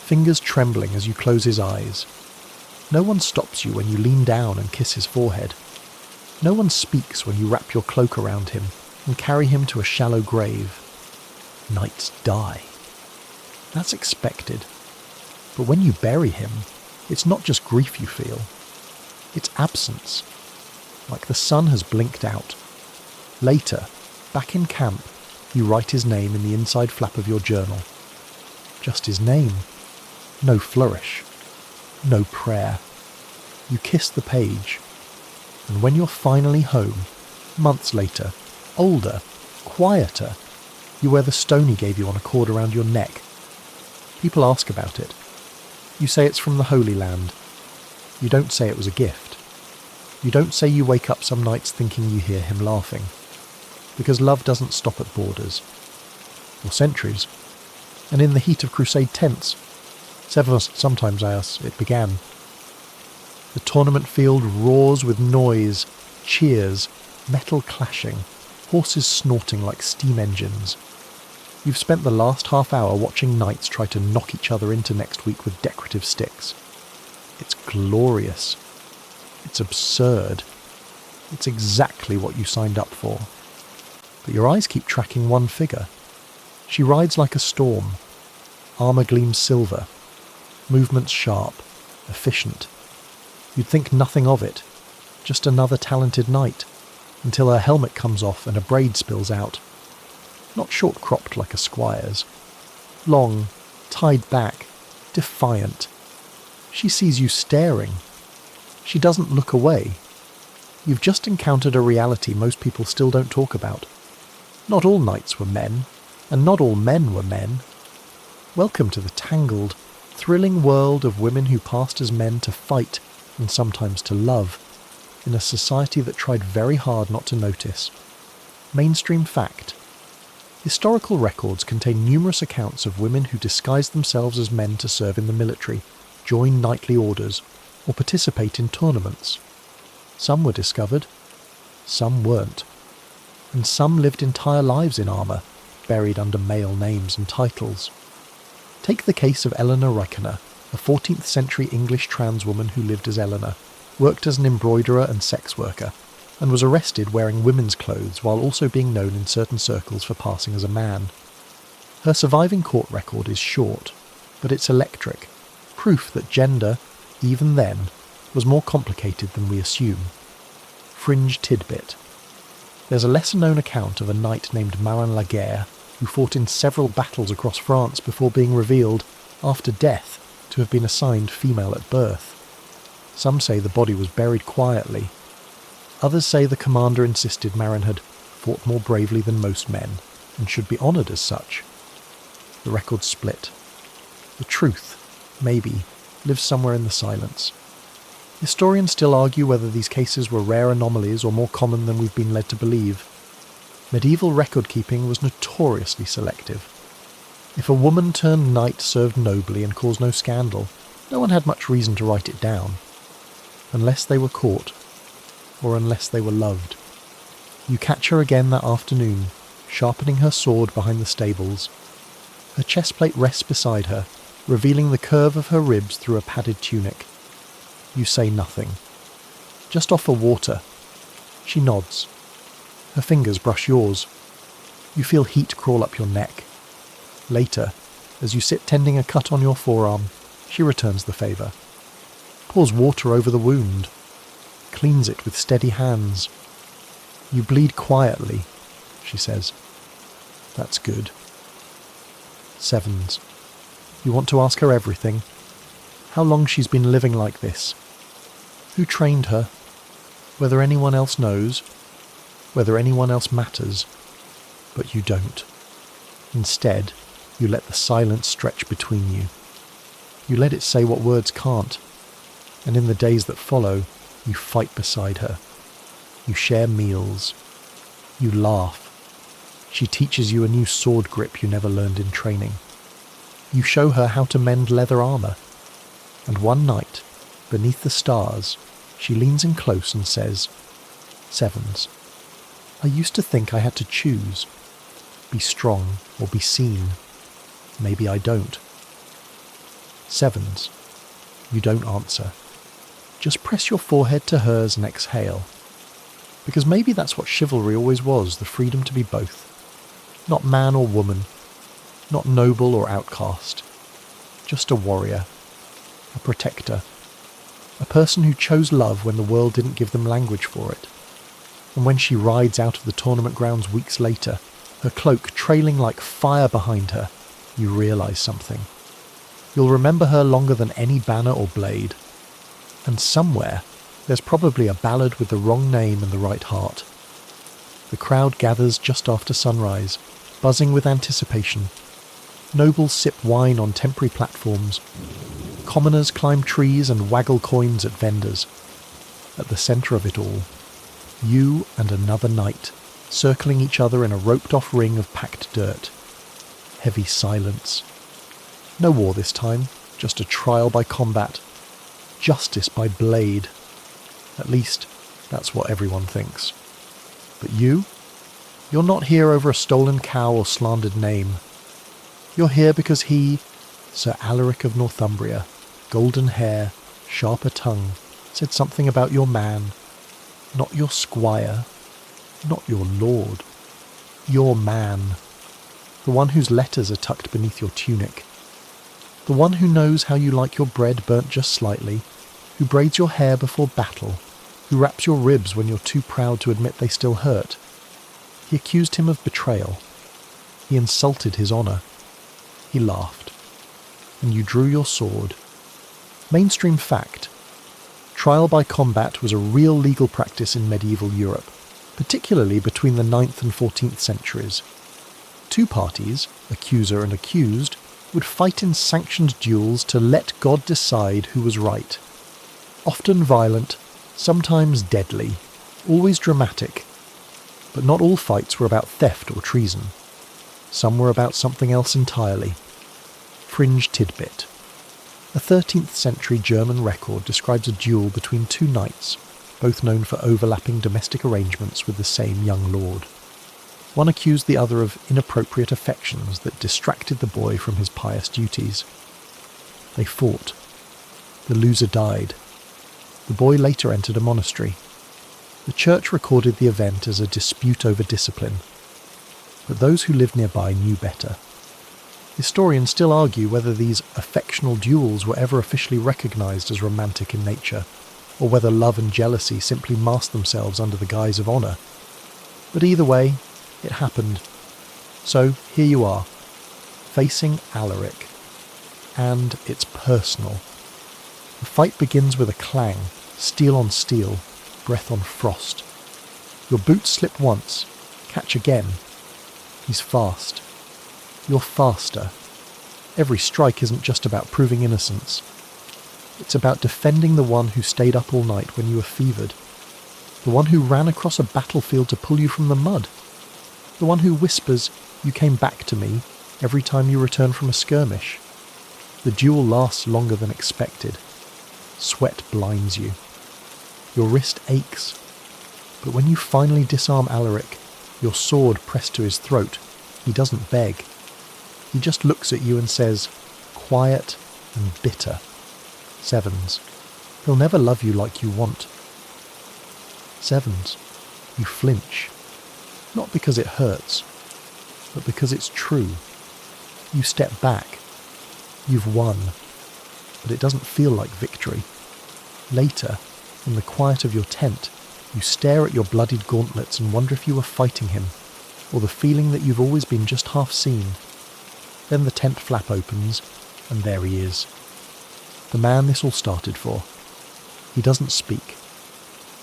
fingers trembling as you close his eyes. No one stops you when you lean down and kiss his forehead. No one speaks when you wrap your cloak around him and carry him to a shallow grave. Knights die. That's expected. But when you bury him, it's not just grief you feel. It's absence. Like the sun has blinked out. Later, back in camp, you write his name in the inside flap of your journal. Just his name. No flourish. No prayer. You kiss the page. And when you're finally home, months later, older, quieter, you wear the stone he gave you on a cord around your neck. People ask about it. You say it's from the Holy Land. You don't say it was a gift. You don't say you wake up some nights thinking you hear him laughing. Because love doesn't stop at borders. Or centuries. And in the heat of crusade tents, sometimes as it began. The tournament field roars with noise, cheers, metal clashing, horses snorting like steam engines. You've spent the last half hour watching knights try to knock each other into next week with decorative sticks. It's glorious. It's absurd. It's exactly what you signed up for. But your eyes keep tracking one figure. She rides like a storm. Armour gleams silver. Movements sharp. Efficient. You'd think nothing of it. Just another talented knight. Until her helmet comes off and a braid spills out. Not short-cropped like a squire's. Long, tied back, defiant. She sees you staring. She doesn't look away. You've just encountered a reality most people still don't talk about. Not all knights were men, and not all men were men. Welcome to the tangled, thrilling world of women who passed as men to fight and sometimes to love, in a society that tried very hard not to notice. Mainstream fact. Historical records contain numerous accounts of women who disguised themselves as men to serve in the military, join knightly orders, or participate in tournaments. Some were discovered, some weren't, and some lived entire lives in armour, buried under male names and titles. Take the case of Eleanor Reichener, a 14th century English trans woman who lived as Eleanor, worked as an embroiderer and sex worker, and was arrested wearing women's clothes while also being known in certain circles for passing as a man. Her surviving court record is short, but it's electric, proof that gender, even then, was more complicated than we assume. Fringe tidbit. There's a lesser-known account of a knight named Marin Laguerre who fought in several battles across France before being revealed, after death, to have been assigned female at birth. Some say the body was buried quietly. Others say the commander insisted Marin had fought more bravely than most men, and should be honoured as such. The record's split. The truth, maybe, lives somewhere in the silence. Historians still argue whether these cases were rare anomalies or more common than we've been led to believe. Medieval record-keeping was notoriously selective. If a woman-turned-knight served nobly and caused no scandal, no one had much reason to write it down. Unless they were caught, or unless they were loved. You catch her again that afternoon, sharpening her sword behind the stables. Her chestplate rests beside her, revealing the curve of her ribs through a padded tunic. You say nothing. Just offer water. She nods. Her fingers brush yours. You feel heat crawl up your neck. Later, as you sit tending a cut on your forearm, she returns the favour. Pours water over the wound. Cleans it with steady hands. You bleed quietly, she says. That's good. Sevens. You want to ask her everything. How long she's been living like this. Who trained her? Whether anyone else knows. Whether anyone else matters. But you don't. Instead, you let the silence stretch between you. You let it say what words can't. And in the days that follow, you fight beside her. You share meals. You laugh. She teaches you a new sword grip you never learned in training. You show her how to mend leather armour. And one night, beneath the stars, she leans in close and says, Sevens, I used to think I had to choose. Be strong or be seen. Maybe I don't. Sevens, you don't answer. just press your forehead to hers and exhale. Because maybe that's what chivalry always was, the freedom to be both. Not man or woman, not noble or outcast. Just a warrior, a protector, a person who chose love when the world didn't give them language for it. And when she rides out of the tournament grounds weeks later, her cloak trailing like fire behind her, you realise something. You'll remember her longer than any banner or blade. And somewhere, there's probably a ballad with the wrong name and the right heart. The crowd gathers just after sunrise, buzzing with anticipation. Nobles sip wine on temporary platforms. Commoners climb trees and waggle coins at vendors. At the centre of it all, you and another knight, circling each other in a roped-off ring of packed dirt. Heavy silence. No war this time, just a trial by combat. Justice by blade. At least, that's what everyone thinks. But you? You're not here over a stolen cow or slandered name. You're here because he, Sir Alaric of Northumbria, golden hair, sharper tongue, said something about your man. Not your squire, not your lord. Your man. The one whose letters are tucked beneath your tunic. The one who knows how you like your bread burnt just slightly, who braids your hair before battle, who wraps your ribs when you're too proud to admit they still hurt. He accused him of betrayal. He insulted his honour. He laughed. And you drew your sword. Mainstream fact. Trial by combat was a real legal practice in medieval Europe, particularly between the 9th and 14th centuries. Two parties, accuser and accused, would fight in sanctioned duels to let God decide who was right. Often violent, sometimes deadly, always dramatic. But not all fights were about theft or treason. Some were about something else entirely. Fringe tidbit. A 13th century German record describes a duel between two knights, both known for overlapping domestic arrangements with the same young lord. One accused the other of inappropriate affections that distracted the boy from his pious duties. They fought. The loser died. The boy later entered a monastery. The church recorded the event as a dispute over discipline, but those who lived nearby knew better. Historians still argue whether these affectional duels were ever officially recognised as romantic in nature, or whether love and jealousy simply masked themselves under the guise of honour. But either way, it happened. So here you are, facing Alaric. And it's personal. The fight begins with a clang, steel on steel, breath on frost. Your boots slip once, catch again. He's fast. You're faster. Every strike isn't just about proving innocence. It's about defending the one who stayed up all night when you were fevered. The one who ran across a battlefield to pull you from the mud. The one who whispers, "You came back to me," every time you return from a skirmish. The duel lasts longer than expected. Sweat blinds you. Your wrist aches. But when you finally disarm Alaric, your sword pressed to his throat, he doesn't beg. He just looks at you and says, quiet and bitter, "Sevens, he'll never love you like you want." Sevens, you flinch. Not because it hurts, but because it's true. You step back. You've won. But it doesn't feel like victory. Later, in the quiet of your tent, you stare at your bloodied gauntlets and wonder if you were fighting him, or the feeling that you've always been just half seen. Then the tent flap opens, and there he is. The man this all started for. He doesn't speak.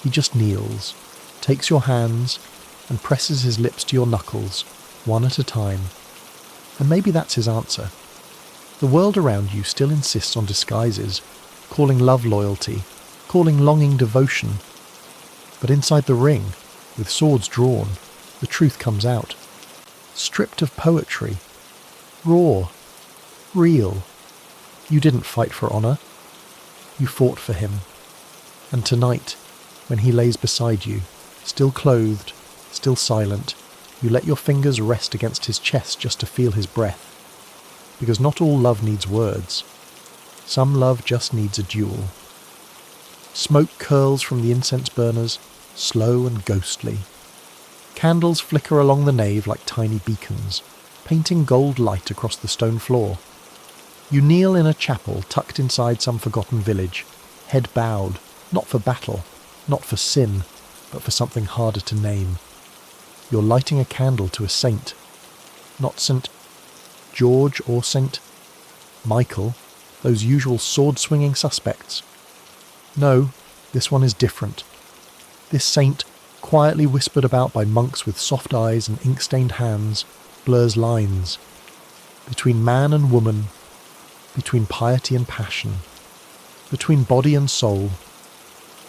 He just kneels, takes your hands, and presses his lips to your knuckles, one at a time. And maybe that's his answer. The world around you still insists on disguises, calling love loyalty, calling longing devotion. But inside the ring, with swords drawn, the truth comes out. Stripped of poetry. Raw. Real. You didn't fight for honour. You fought for him. And tonight, when he lays beside you, still clothed, still silent, you let your fingers rest against his chest just to feel his breath. Because not all love needs words. Some love just needs a duel. Smoke curls from the incense burners, slow and ghostly. Candles flicker along the nave like tiny beacons, painting gold light across the stone floor. You kneel in a chapel tucked inside some forgotten village, head bowed, not for battle, not for sin, but for something harder to name. You're lighting a candle to a saint. Not St. George or St. Michael, those usual sword-swinging suspects. No, this one is different. This saint, quietly whispered about by monks with soft eyes and ink-stained hands, blurs lines. Between man and woman, between piety and passion, between body and soul.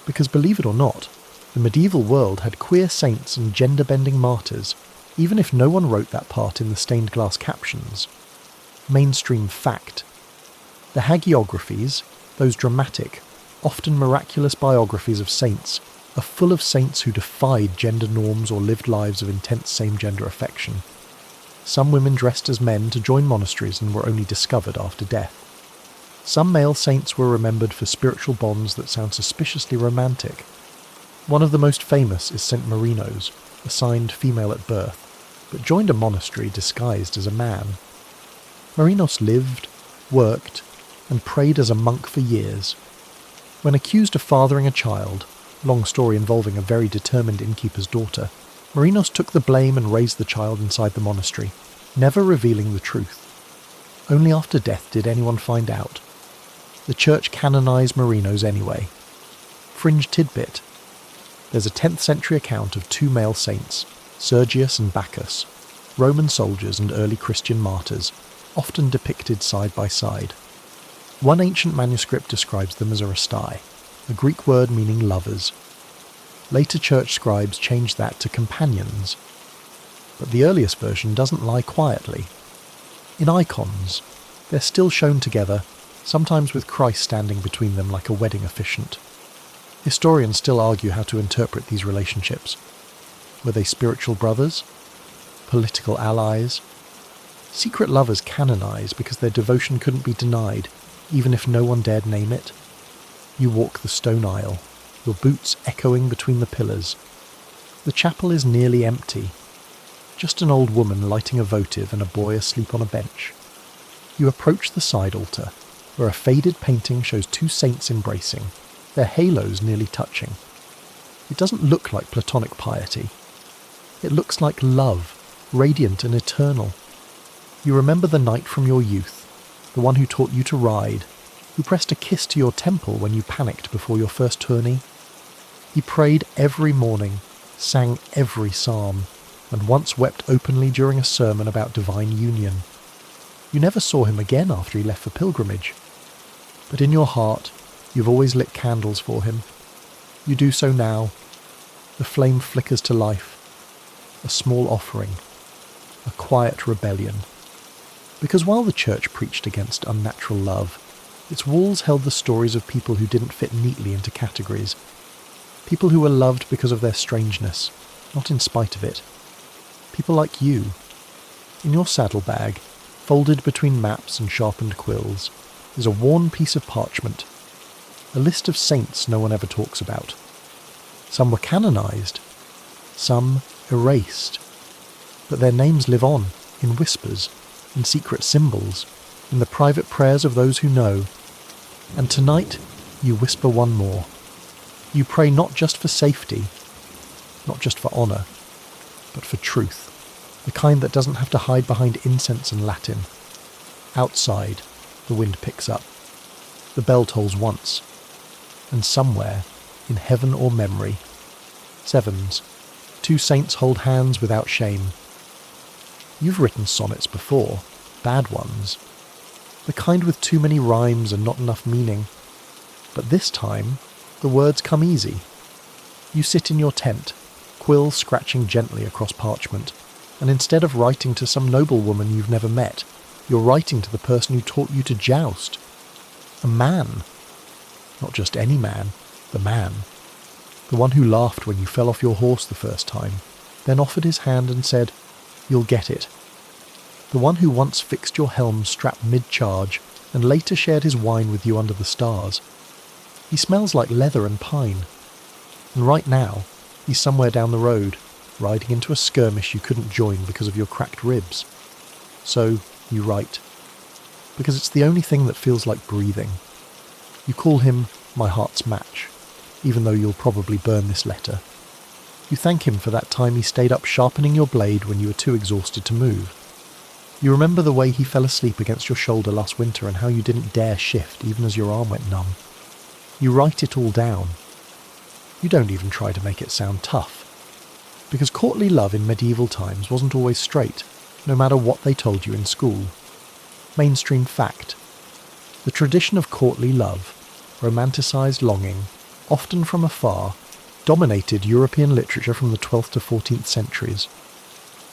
Because believe it or not, the medieval world had queer saints and gender-bending martyrs, even if no one wrote that part in the stained glass captions. Mainstream fact. The hagiographies, those dramatic, often miraculous biographies of saints, are full of saints who defied gender norms or lived lives of intense same-gender affection. Some women dressed as men to join monasteries and were only discovered after death. Some male saints were remembered for spiritual bonds that sound suspiciously romantic. One of the most famous is St. Marinos, assigned female at birth, but joined a monastery disguised as a man. Marinos lived, worked, and prayed as a monk for years. When accused of fathering a child, long story involving a very determined innkeeper's daughter, Marinos took the blame and raised the child inside the monastery, never revealing the truth. Only after death did anyone find out. The church canonized Marinos anyway. Fringe tidbit. There's a 10th century account of two male saints, Sergius and Bacchus, Roman soldiers and early Christian martyrs, often depicted side by side. One ancient manuscript describes them as arastai, a Greek word meaning lovers. Later church scribes changed that to companions. But the earliest version doesn't lie quietly. In icons, they're still shown together, sometimes with Christ standing between them like a wedding officiant. Historians still argue how to interpret these relationships. Were they spiritual brothers? Political allies? Secret lovers canonized because their devotion couldn't be denied, even if no one dared name it? You walk the stone aisle, your boots echoing between the pillars. The chapel is nearly empty. Just an old woman lighting a votive and a boy asleep on a bench. You approach the side altar, where a faded painting shows two saints embracing, their halos nearly touching. It doesn't look like platonic piety. It looks like love, radiant and eternal. You remember the knight from your youth, the one who taught you to ride, who pressed a kiss to your temple when you panicked before your first tourney. He prayed every morning, sang every psalm, and once wept openly during a sermon about divine union. You never saw him again after he left for pilgrimage. But in your heart, you've always lit candles for him. You do so now. The flame flickers to life. A small offering. A quiet rebellion. Because while the church preached against unnatural love, its walls held the stories of people who didn't fit neatly into categories. People who were loved because of their strangeness, not in spite of it. People like you. In your saddlebag, folded between maps and sharpened quills, is a worn piece of parchment. A list of saints no one ever talks about. Some were canonized, some erased. But their names live on, in whispers, in secret symbols, in the private prayers of those who know. And tonight, you whisper one more. You pray not just for safety, not just for honour, but for truth, the kind that doesn't have to hide behind incense and Latin. Outside, the wind picks up. The bell tolls once, and somewhere, in heaven or memory, sevens, two saints hold hands without shame. You've written sonnets before, bad ones, the kind with too many rhymes and not enough meaning. But this time, the words come easy. You sit in your tent, quill scratching gently across parchment, and instead of writing to some noblewoman you've never met, you're writing to the person who taught you to joust. A man. Not just any man, the man. The one who laughed when you fell off your horse the first time, then offered his hand and said, "You'll get it." The one who once fixed your helm strapped mid-charge and later shared his wine with you under the stars. He smells like leather and pine. And right now, he's somewhere down the road, riding into a skirmish you couldn't join because of your cracked ribs. So, you write. Because it's the only thing that feels like breathing. You call him my heart's match, even though you'll probably burn this letter. You thank him for that time he stayed up sharpening your blade when you were too exhausted to move. You remember the way he fell asleep against your shoulder last winter and how you didn't dare shift even as your arm went numb. You write it all down. You don't even try to make it sound tough. Because courtly love in medieval times wasn't always straight, no matter what they told you in school. Mainstream fact. The tradition of courtly love, romanticised longing, often from afar, dominated European literature from the 12th to 14th centuries.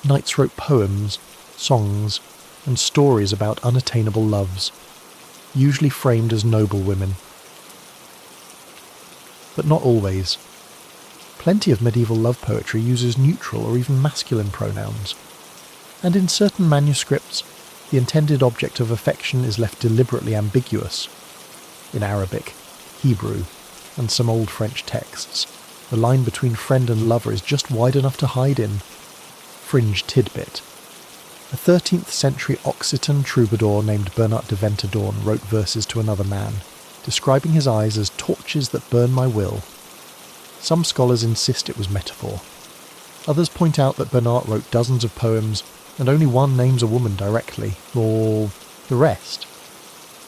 Knights wrote poems, songs, and stories about unattainable loves, usually framed as noble women. But not always. Plenty of medieval love poetry uses neutral or even masculine pronouns. And in certain manuscripts, the intended object of affection is left deliberately ambiguous. In Arabic, Hebrew, and some old French texts, the line between friend and lover is just wide enough to hide in. Fringe tidbit. A 13th century Occitan troubadour named Bernard de Ventadorn wrote verses to another man, describing his eyes as torches that burn my will. Some scholars insist it was metaphor. Others point out that Bernard wrote dozens of poems and only one names a woman directly, or the rest.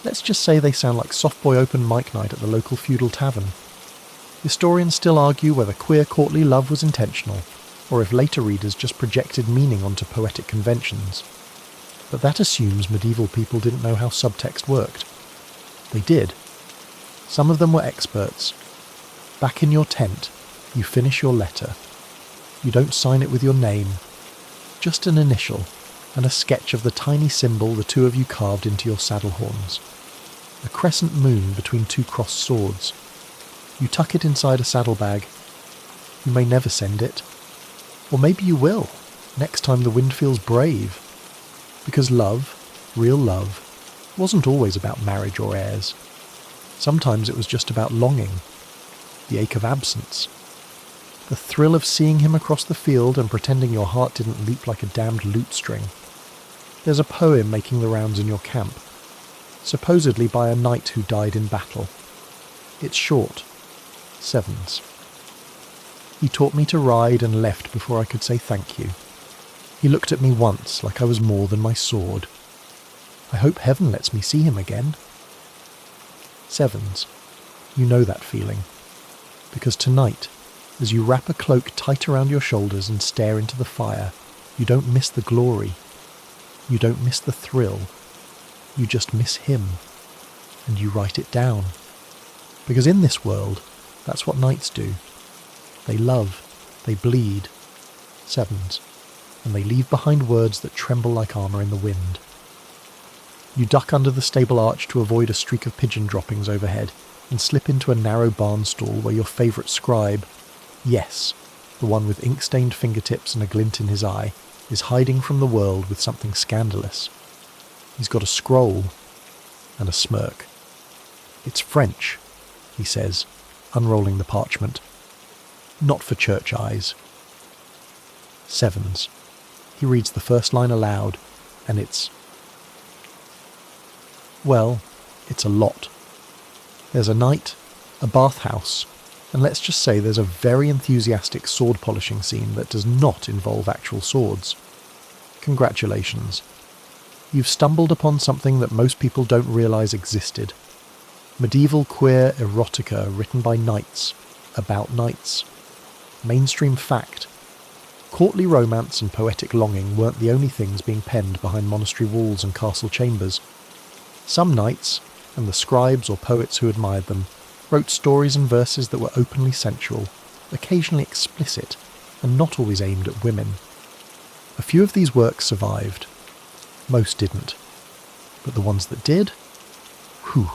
Let's just say they sound like softboy open mic night at the local feudal tavern. Historians still argue whether queer courtly love was intentional, or if later readers just projected meaning onto poetic conventions. But that assumes medieval people didn't know how subtext worked. They did. Some of them were experts. Back in your tent, you finish your letter. You don't sign it with your name, just an initial and a sketch of the tiny symbol the two of you carved into your saddle horns. A crescent moon between two crossed swords. You tuck it inside a saddlebag. You may never send it. Or maybe you will, next time the wind feels brave. Because love, real love, wasn't always about marriage or heirs. Sometimes it was just about longing, the ache of absence, the thrill of seeing him across the field and pretending your heart didn't leap like a damned lute string. There's a poem making the rounds in your camp, supposedly by a knight who died in battle. It's short, 7s. He taught me to ride and left before I could say thank you. He looked at me once like I was more than my sword. I hope heaven lets me see him again. 7s. You know that feeling. Because tonight, as you wrap a cloak tight around your shoulders and stare into the fire, you don't miss the glory. You don't miss the thrill. You just miss him. And you write it down. Because in this world, that's what knights do. They love, they bleed, 7s, and they leave behind words that tremble like armour in the wind. You duck under the stable arch to avoid a streak of pigeon droppings overhead, and slip into a narrow barn stall where your favourite scribe, yes, the one with ink-stained fingertips and a glint in his eye, is hiding from the world with something scandalous. He's got a scroll and a smirk. It's French, he says, unrolling the parchment. Not for church eyes. 7s. He reads the first line aloud, and it's... well, it's a lot. There's a knight, a bathhouse, and let's just say there's a very enthusiastic sword polishing scene that does not involve actual swords. Congratulations. You've stumbled upon something that most people don't realise existed. Medieval queer erotica written by knights, about knights. Mainstream fact. Courtly romance and poetic longing weren't the only things being penned behind monastery walls and castle chambers. Some knights, and the scribes or poets who admired them, wrote stories and verses that were openly sensual, occasionally explicit, and not always aimed at women. A few of these works survived. Most didn't. But the ones that did? Whew.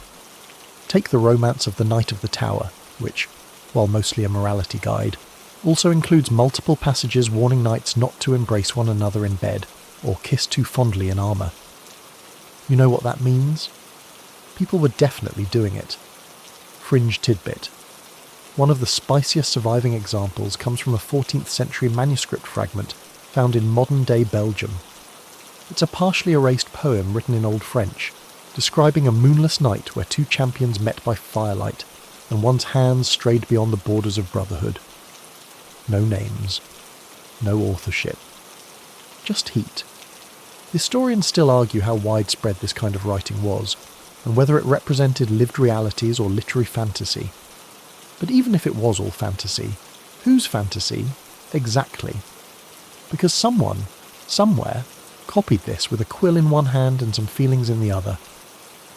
Take the romance of the Knight of the Tower, which, while mostly a morality guide, also includes multiple passages warning knights not to embrace one another in bed, or kiss too fondly in armour. You know what that means? People were definitely doing it. Fringe tidbit. One of the spiciest surviving examples comes from a 14th century manuscript fragment found in modern-day Belgium. It's a partially erased poem written in Old French, describing a moonless night where two champions met by firelight, and one's hands strayed beyond the borders of brotherhood. No names. No authorship. Just heat. Historians still argue how widespread this kind of writing was, and whether it represented lived realities or literary fantasy. But even if it was all fantasy, whose fantasy exactly? Because someone, somewhere, copied this with a quill in one hand and some feelings in the other.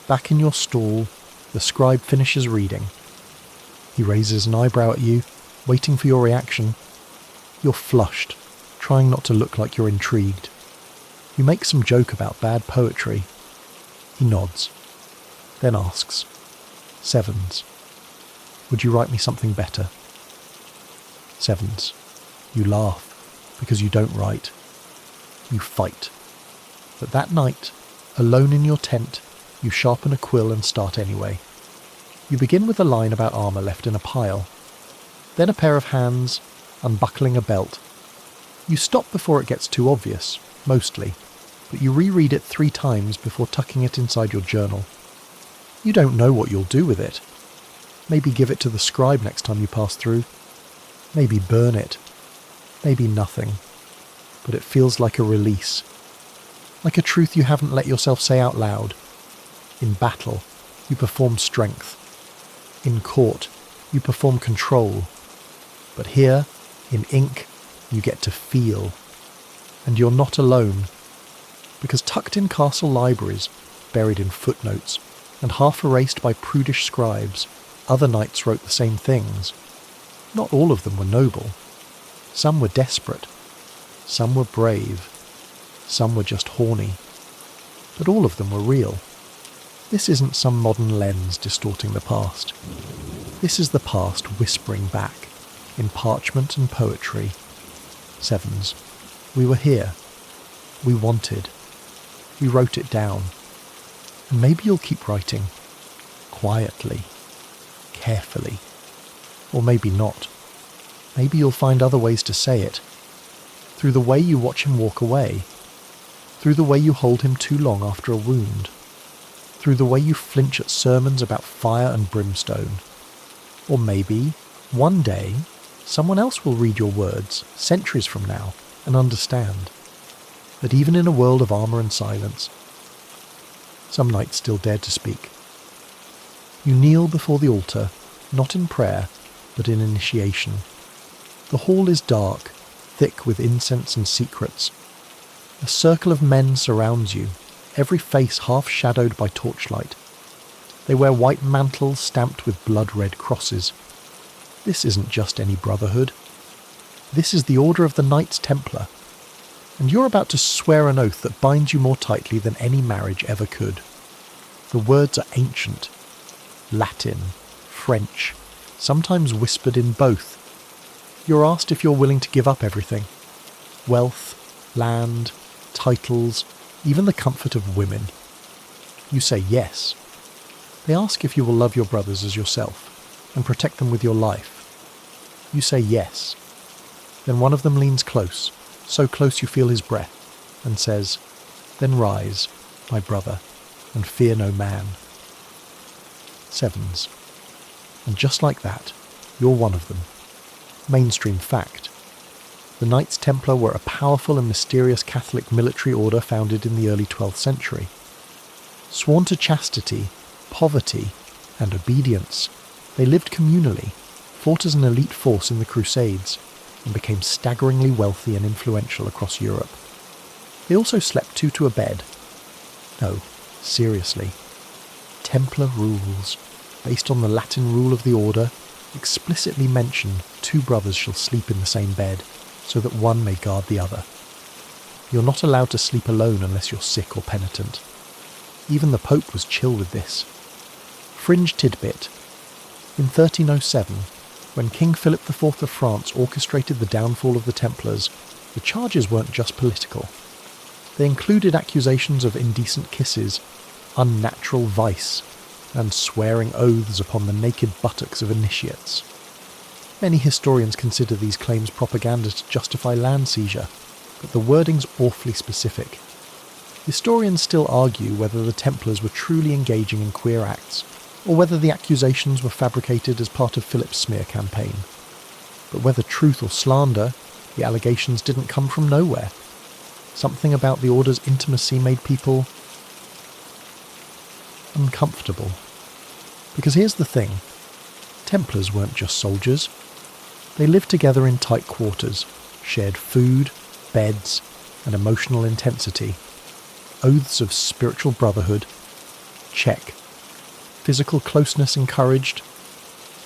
Back in your stall, the scribe finishes reading. He raises an eyebrow at you, waiting for your reaction. You're flushed, trying not to look like you're intrigued. You make some joke about bad poetry. He nods, then asks, Sevens, would you write me something better? Sevens, you laugh, because you don't write. You fight. But that night, alone in your tent, you sharpen a quill and start anyway. You begin with a line about armour left in a pile. Then a pair of hands, unbuckling a belt. You stop before it gets too obvious, mostly, but you reread it 3 times before tucking it inside your journal. You don't know what you'll do with it. Maybe give it to the scribe next time you pass through. Maybe burn it. Maybe nothing. But it feels like a release. Like a truth you haven't let yourself say out loud. In battle, you perform strength. In court, you perform control. But here, in ink, you get to feel. And you're not alone. Because tucked in castle libraries, buried in footnotes, and half erased by prudish scribes, other knights wrote the same things. Not all of them were noble. Some were desperate. Some were brave. Some were just horny. But all of them were real. This isn't some modern lens distorting the past. This is the past whispering back, in parchment and poetry. Sevens, we were here. We wanted. We wrote it down. And maybe you'll keep writing. Quietly. Carefully. Or maybe not. Maybe you'll find other ways to say it. Through the way you watch him walk away. Through the way you hold him too long after a wound. Through the way you flinch at sermons about fire and brimstone. Or maybe, one day, someone else will read your words, centuries from now, and understand that even in a world of armour and silence, some knights still dared to speak. You kneel before the altar, not in prayer, but in initiation. The hall is dark, thick with incense and secrets. A circle of men surrounds you, every face half shadowed by torchlight. They wear white mantles stamped with blood-red crosses. This isn't just any brotherhood. This is the order of the Knights Templar, and you're about to swear an oath that binds you more tightly than any marriage ever could. The words are ancient. Latin, French, sometimes whispered in both. You're asked if you're willing to give up everything. Wealth, land, titles, even the comfort of women. You say yes. They ask if you will love your brothers as yourself and protect them with your life. You say yes. Then one of them leans close, so close you feel his breath, and says, "Then rise, my brother, and fear no man." Sevens. And just like that, you're one of them. Mainstream fact. The Knights Templar were a powerful and mysterious Catholic military order founded in the early 12th century. Sworn to chastity, poverty, and obedience, they lived communally, fought as an elite force in the Crusades, and became staggeringly wealthy and influential across Europe. They also slept 2 to a bed. No, seriously. Templar rules, based on the Latin rule of the order, explicitly mention 2 brothers shall sleep in the same bed, so that one may guard the other. You're not allowed to sleep alone unless you're sick or penitent. Even the Pope was chill with this. Fringe tidbit. In 1307, when King Philip IV of France orchestrated the downfall of the Templars, the charges weren't just political. They included accusations of indecent kisses, unnatural vice, and swearing oaths upon the naked buttocks of initiates. Many historians consider these claims propaganda to justify land seizure, but the wording's awfully specific. Historians still argue whether the Templars were truly engaging in queer acts, or whether the accusations were fabricated as part of Philip's smear campaign. But whether truth or slander, the allegations didn't come from nowhere. Something about the Order's intimacy made people uncomfortable. Because here's the thing, Templars weren't just soldiers. They lived together in tight quarters, shared food, beds, and emotional intensity. Oaths of spiritual brotherhood? Check. Physical closeness encouraged?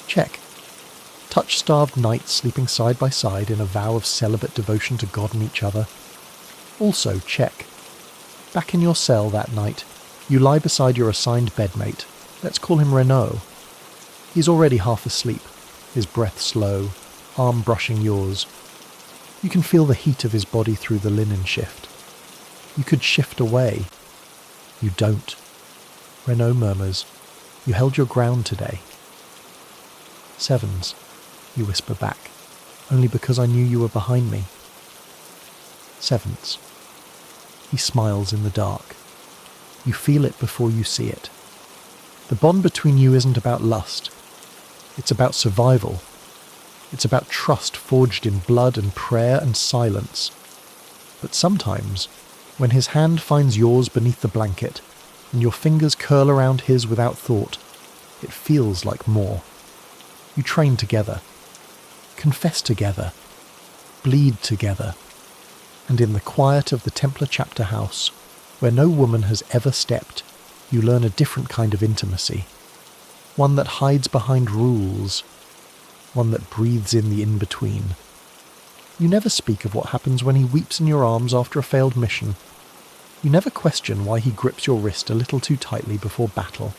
Check. Touch-starved knights sleeping side by side in a vow of celibate devotion to God and each other? Also check. Back in your cell that night, you lie beside your assigned bedmate. Let's call him Renaud. He's already half asleep, his breath slow, arm brushing yours. You can feel the heat of his body through the linen shift. You could shift away. You don't. Renaud murmurs, "You held your ground today." "Sevens," you whisper back, "only because I knew you were behind me." "Sevens." He smiles in the dark. You feel it before you see it. The bond between you isn't about lust. It's about survival. It's about trust forged in blood and prayer and silence. But sometimes, when his hand finds yours beneath the blanket, and your fingers curl around his without thought, it feels like more. You train together, confess together, bleed together, and in the quiet of the Templar chapter house, where no woman has ever stepped, you learn a different kind of intimacy, one that hides behind rules, one that breathes in the in-between. You never speak of what happens when he weeps in your arms after a failed mission. You never question why he grips your wrist a little too tightly before battle.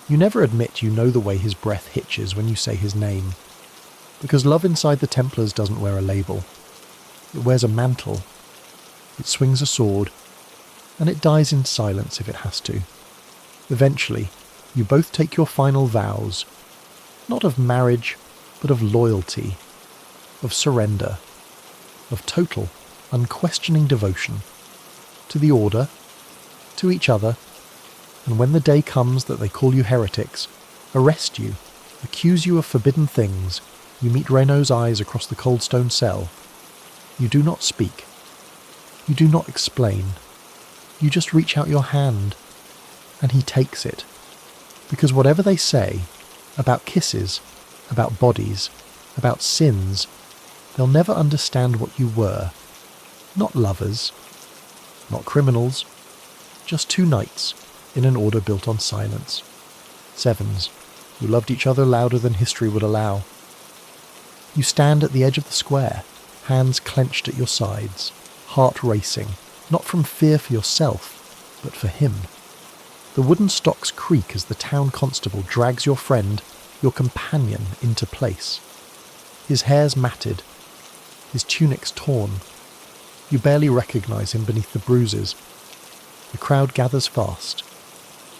You never admit you know the way his breath hitches when you say his name. Because love inside the Templars doesn't wear a label. It wears a mantle. It swings a sword, and it dies in silence if it has to. Eventually, you both take your final vows, not of marriage, but of loyalty, of surrender, of total, unquestioning devotion, to the Order, to each other, and when the day comes that they call you heretics, arrest you, accuse you of forbidden things, you meet Renaud's eyes across the cold stone cell. You do not speak. You do not explain. You just reach out your hand, and he takes it. Because whatever they say, about kisses, about bodies, about sins, they'll never understand what you were. Not lovers, not criminals, just two knights in an order built on silence. Sevens, who loved each other louder than history would allow. You stand at the edge of the square, hands clenched at your sides, heart racing, not from fear for yourself, but for him. The wooden stocks creak as the town constable drags your friend, your companion, into place. His hair's matted, his tunic's torn. You barely recognize him beneath the bruises. The crowd gathers fast.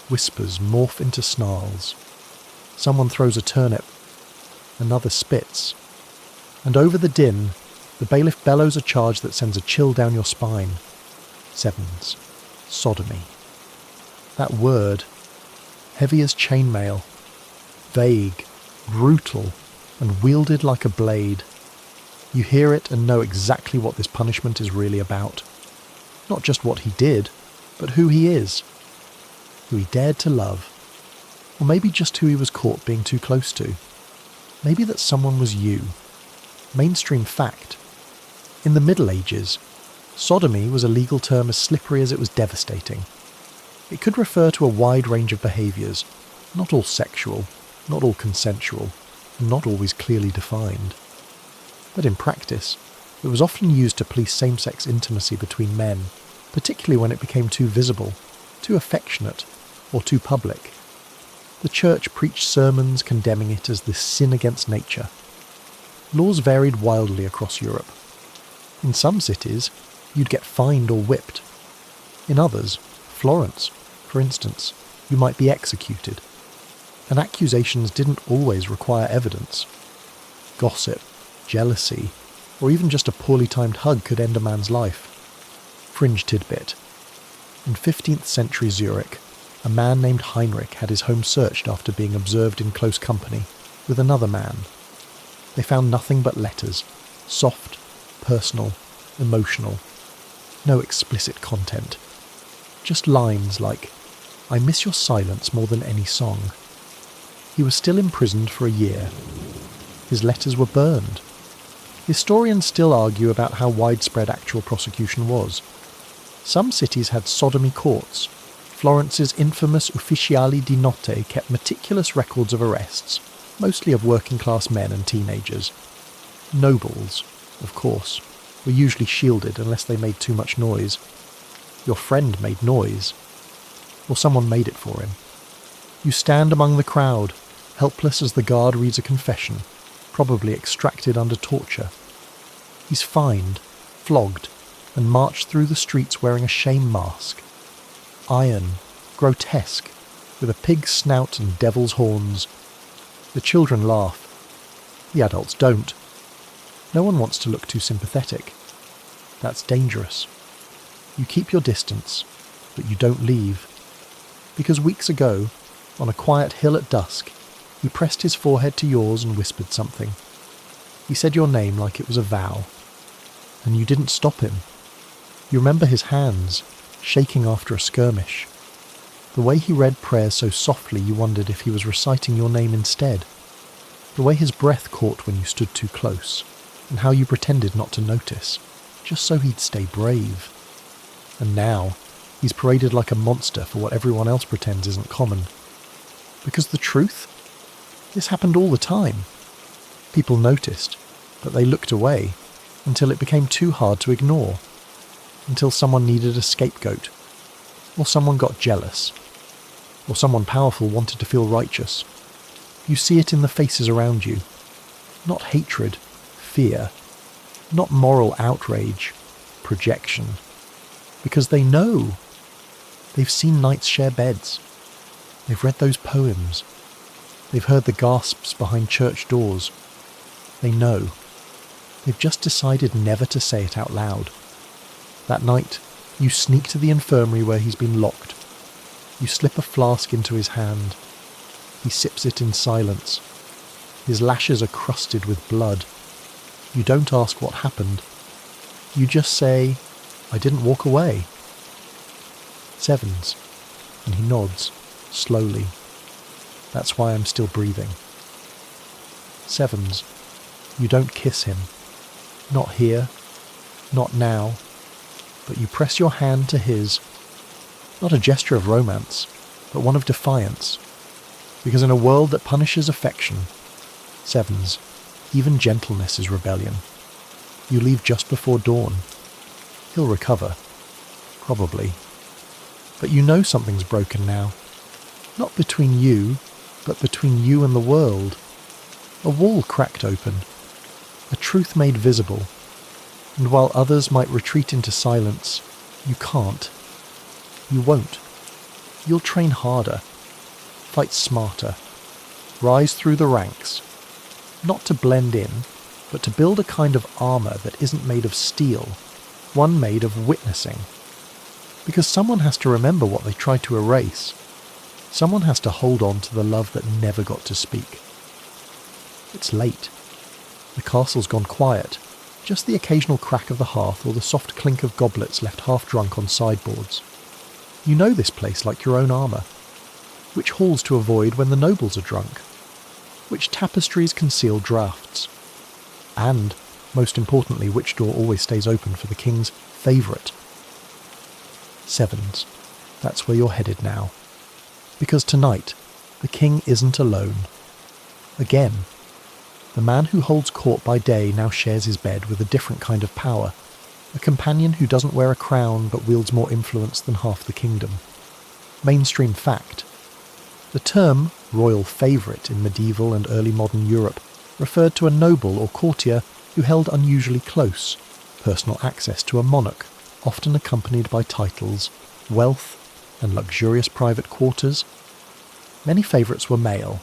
Whispers morph into snarls. Someone throws a turnip. Another spits. And over the din, the bailiff bellows a charge that sends a chill down your spine. Sevens. Sodomy. That word, heavy as chainmail, vague, brutal, and wielded like a blade. You hear it and know exactly what this punishment is really about. Not just what he did, but who he is. Who he dared to love. Or maybe just who he was caught being too close to. Maybe that someone was you. Mainstream fact. In the Middle Ages, sodomy was a legal term as slippery as it was devastating. It could refer to a wide range of behaviours, not all sexual, not all consensual, and not always clearly defined. But in practice, it was often used to police same-sex intimacy between men, particularly when it became too visible, too affectionate, or too public. The church preached sermons condemning it as this sin against nature. Laws varied wildly across Europe. In some cities, you'd get fined or whipped. In others, Florence, for instance, you might be executed. And accusations didn't always require evidence. Gossip, jealousy, or even just a poorly timed hug could end a man's life. Fringe tidbit. In 15th century Zurich, a man named Heinrich had his home searched after being observed in close company with another man. They found nothing but letters, soft, personal, emotional. No explicit content. Just lines like, "I miss your silence more than any song." He was still imprisoned for a year. His letters were burned. Historians still argue about how widespread actual prosecution was. Some cities had sodomy courts. Florence's infamous Ufficiali di Notte kept meticulous records of arrests, mostly of working-class men and teenagers. Nobles, of course, were usually shielded unless they made too much noise. Your friend made noise, or someone made it for him. You stand among the crowd, helpless as the guard reads a confession, probably extracted under torture. He's fined, flogged, and marched through the streets wearing a shame mask. Iron, grotesque, with a pig's snout and devil's horns. The children laugh. The adults don't. No one wants to look too sympathetic. That's dangerous. You keep your distance, but you don't leave. Because weeks ago, on a quiet hill at dusk, he pressed his forehead to yours and whispered something. He said your name like it was a vow. And you didn't stop him. You remember his hands, shaking after a skirmish. The way he read prayers so softly you wondered if he was reciting your name instead. The way his breath caught when you stood too close, and how you pretended not to notice, just so he'd stay brave. And now, he's paraded like a monster for what everyone else pretends isn't common. Because the truth? This happened all the time. People noticed, but they looked away, until it became too hard to ignore. Until someone needed a scapegoat, or someone got jealous, or someone powerful wanted to feel righteous. You see it in the faces around you. Not hatred, fear. Not moral outrage, projection. Because they know. They've seen knights share beds. They've read those poems. They've heard the gasps behind church doors. They know. They've just decided never to say it out loud. That night, you sneak to the infirmary where he's been locked. You slip a flask into his hand. He sips it in silence. His lashes are crusted with blood. You don't ask what happened. You just say, "I didn't walk away." Sevens. And he nods, slowly. That's why I'm still breathing. Sevens. You don't kiss him. Not here. Not now. But you press your hand to his. Not a gesture of romance, but one of defiance. Because in a world that punishes affection, sevens, even gentleness is rebellion. You leave just before dawn. He'll recover. Probably. But you know something's broken now. Not between you, but between you and the world. A wall cracked open. A truth made visible. And while others might retreat into silence, you can't. You won't. You'll train harder. Fight smarter. Rise through the ranks. Not to blend in, but to build a kind of armour that isn't made of steel. One made of witnessing. Because someone has to remember what they tried to erase. Someone has to hold on to the love that never got to speak. It's late. The castle's gone quiet. Just the occasional crack of the hearth or the soft clink of goblets left half-drunk on sideboards. You know this place like your own armour. Which halls to avoid when the nobles are drunk. Which tapestries conceal draughts. And, most importantly, which door always stays open for the king's favourite. Sevens. That's where you're headed now. Because tonight, the king isn't alone. Again. The man who holds court by day now shares his bed with a different kind of power. A companion who doesn't wear a crown but wields more influence than half the kingdom. Mainstream fact. The term royal favourite in medieval and early modern Europe referred to a noble or courtier who held unusually close, personal access to a monarch, often accompanied by titles, wealth, and luxurious private quarters. Many favourites were male,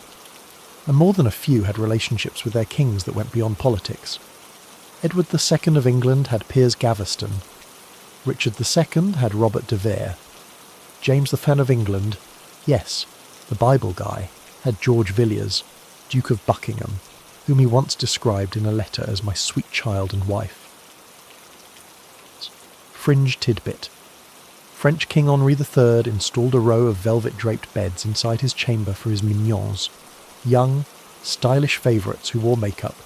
and more than a few had relationships with their kings that went beyond politics. Edward II of England had Piers Gaveston. Richard II had Robert de Vere. James V of England, yes, the Bible guy, had George Villiers, Duke of Buckingham, whom he once described in a letter as my sweet child and wife. Fringe tidbit. French King Henri III installed a row of velvet-draped beds inside his chamber for his mignons, young, stylish favourites who wore makeup,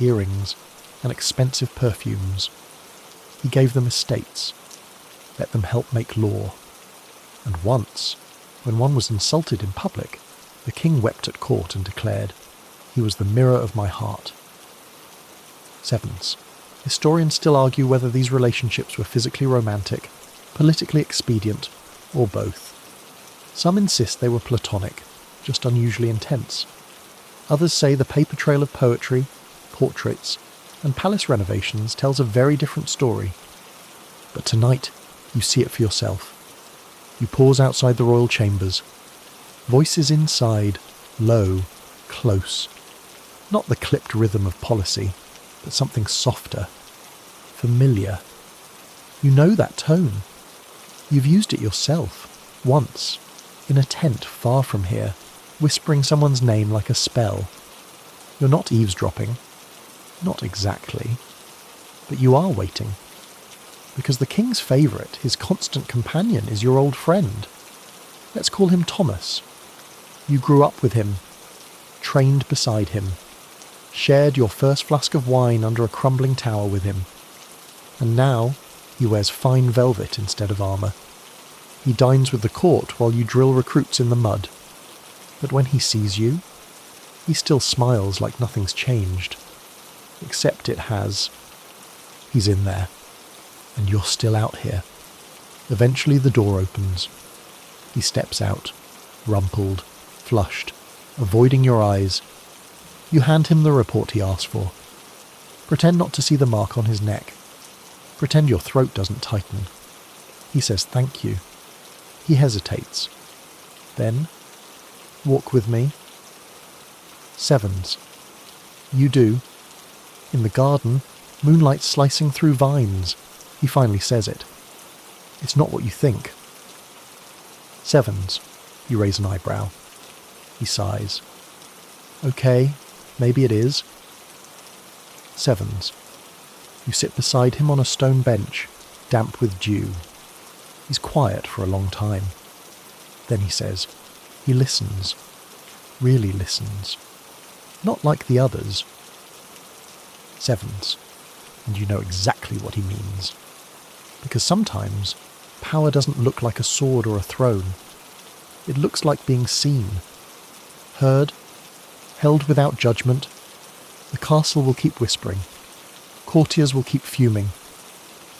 earrings, and expensive perfumes. He gave them estates, let them help make law. And once, when one was insulted in public, the king wept at court and declared, "He was the mirror of my heart." Sevens. Historians still argue whether these relationships were physically romantic, politically expedient, or both. Some insist they were platonic, just unusually intense. Others say the paper trail of poetry, portraits, and palace renovations tells a very different story. But tonight, you see it for yourself. You pause outside the royal chambers. Voices inside, low, close. Not the clipped rhythm of policy, but something softer, familiar. You know that tone. You've used it yourself, once, in a tent far from here, whispering someone's name like a spell. You're not eavesdropping. Not exactly. But you are waiting. Because the king's favourite, his constant companion, is your old friend. Let's call him Thomas. You grew up with him, trained beside him, shared your first flask of wine under a crumbling tower with him. And now he wears fine velvet instead of armour. He dines with the court while you drill recruits in the mud. But when he sees you, he still smiles like nothing's changed. Except it has. He's in there. And you're still out here. Eventually the door opens. He steps out, rumpled, flushed, avoiding your eyes. You hand him the report he asked for. Pretend not to see the mark on his neck. Pretend your throat doesn't tighten. He says thank you. He hesitates. Then, walk with me. Sevens. You do. In the garden, moonlight slicing through vines. He finally says it. It's not what you think. Sevens. You raise an eyebrow. He sighs. Okay, maybe it is. Sevens. You sit beside him on a stone bench, damp with dew. He's quiet for a long time. Then he says, he listens. Really listens. Not like the others. Sevens. And you know exactly what he means. Because sometimes power doesn't look like a sword or a throne. It looks like being seen, heard, held without judgment. The castle will keep whispering. Courtiers will keep fuming.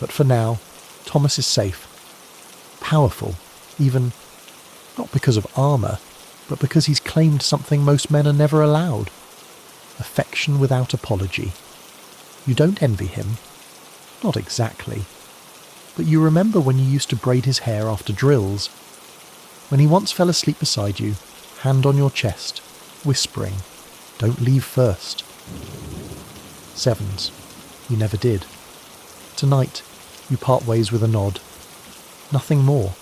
But for now, Thomas is safe. Powerful, even, not because of armour, but because he's claimed something most men are never allowed. Affection without apology. You don't envy him. Not exactly. But you remember when you used to braid his hair after drills. When he once fell asleep beside you, hand on your chest, whispering, "Don't leave first." Sevens. You never did. Tonight, you part ways with a nod. Nothing more.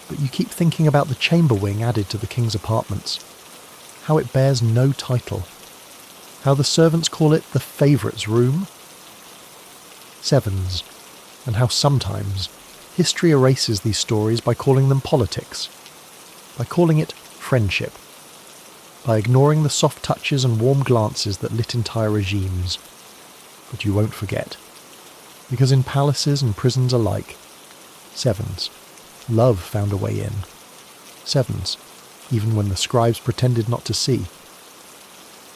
But you keep thinking about the chamber wing added to the king's apartments. How it bears no title. How the servants call it the favourite's room. Sevens. And how sometimes history erases these stories by calling them politics. By calling it friendship. By ignoring the soft touches and warm glances that lit entire regimes. But you won't forget. Because in palaces and prisons alike, sevens, love found a way in. Sevens, even when the scribes pretended not to see.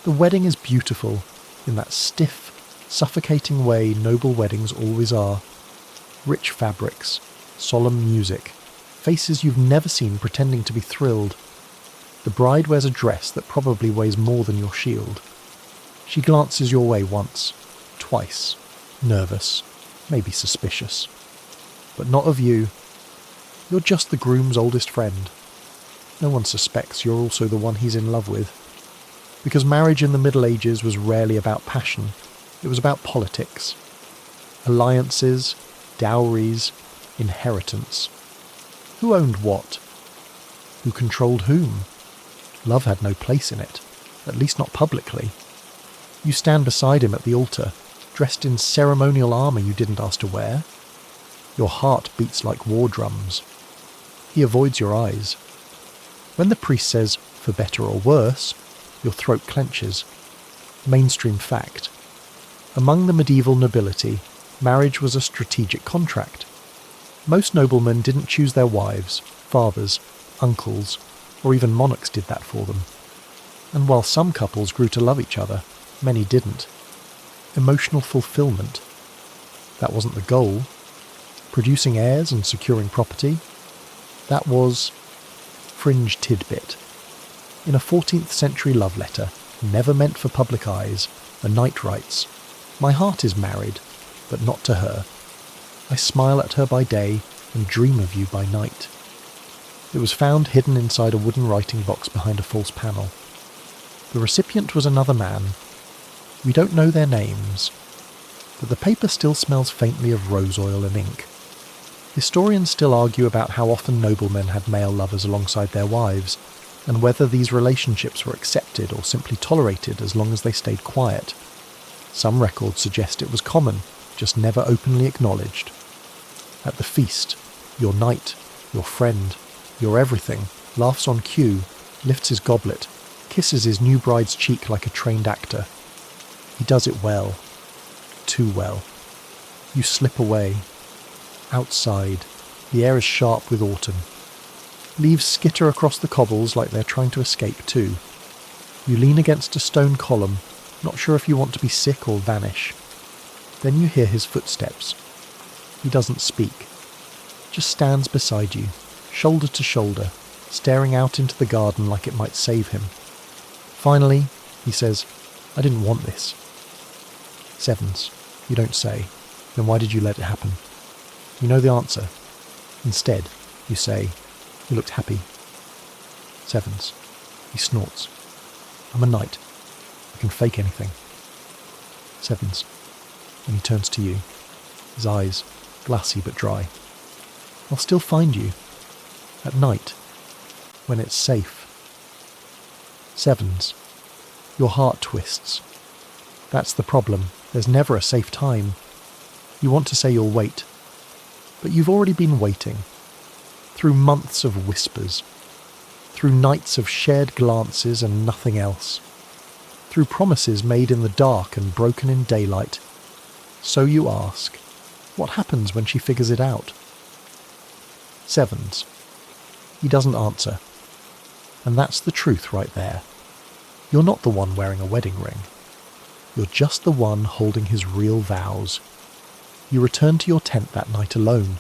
The wedding is beautiful, in that stiff, suffocating way noble weddings always are. Rich fabrics, solemn music, faces you've never seen pretending to be thrilled. The bride wears a dress that probably weighs more than your shield. She glances your way once, twice, nervous, maybe suspicious. But not of you. You're just the groom's oldest friend. No one suspects you're also the one he's in love with. Because marriage in the Middle Ages was rarely about passion. It was about politics. Alliances, dowries, inheritance. Who owned what? Who controlled whom? Love had no place in it, at least not publicly. You stand beside him at the altar, dressed in ceremonial armour you didn't ask to wear. Your heart beats like war drums. He avoids your eyes. When the priest says, for better or worse, your throat clenches. Mainstream fact. Among the medieval nobility, marriage was a strategic contract. Most noblemen didn't choose their wives, fathers, uncles, or even monarchs did that for them. And while some couples grew to love each other, many didn't. Emotional fulfillment. That wasn't the goal. Producing heirs and securing property. That was fringe tidbit. In a 14th century love letter, never meant for public eyes, a knight writes, "My heart is married, but not to her. I smile at her by day and dream of you by night." It was found hidden inside a wooden writing box behind a false panel. The recipient was another man. We don't know their names, but the paper still smells faintly of rose oil and ink. Historians still argue about how often noblemen had male lovers alongside their wives, and whether these relationships were accepted or simply tolerated as long as they stayed quiet. Some records suggest it was common, just never openly acknowledged. At the feast, your knight, your friend, your everything, laughs on cue, lifts his goblet, kisses his new bride's cheek like a trained actor. He does it well. Too well. You slip away. Outside, the air is sharp with autumn. Leaves skitter across the cobbles like they're trying to escape too. You lean against a stone column, not sure if you want to be sick or vanish. Then you hear his footsteps. He doesn't speak. Just stands beside you, shoulder to shoulder, staring out into the garden like it might save him. Finally, he says, "I didn't want this." Sevens. You don't say. Then why did you let it happen? You know the answer. Instead, you say, "You looked happy." Sevens. He snorts. "I'm a knight. I can fake anything." Sevens. And he turns to you. His eyes, glassy but dry. "I'll still find you. At night. When it's safe." Sevens. Your heart twists. That's the problem. There's never a safe time. You want to say you'll wait. But you've already been waiting. Through months of whispers. Through nights of shared glances and nothing else. Through promises made in the dark and broken in daylight. So you ask, what happens when she figures it out? Sevens. He doesn't answer. And that's the truth right there. You're not the one wearing a wedding ring. You're just the one holding his real vows. You return to your tent that night alone.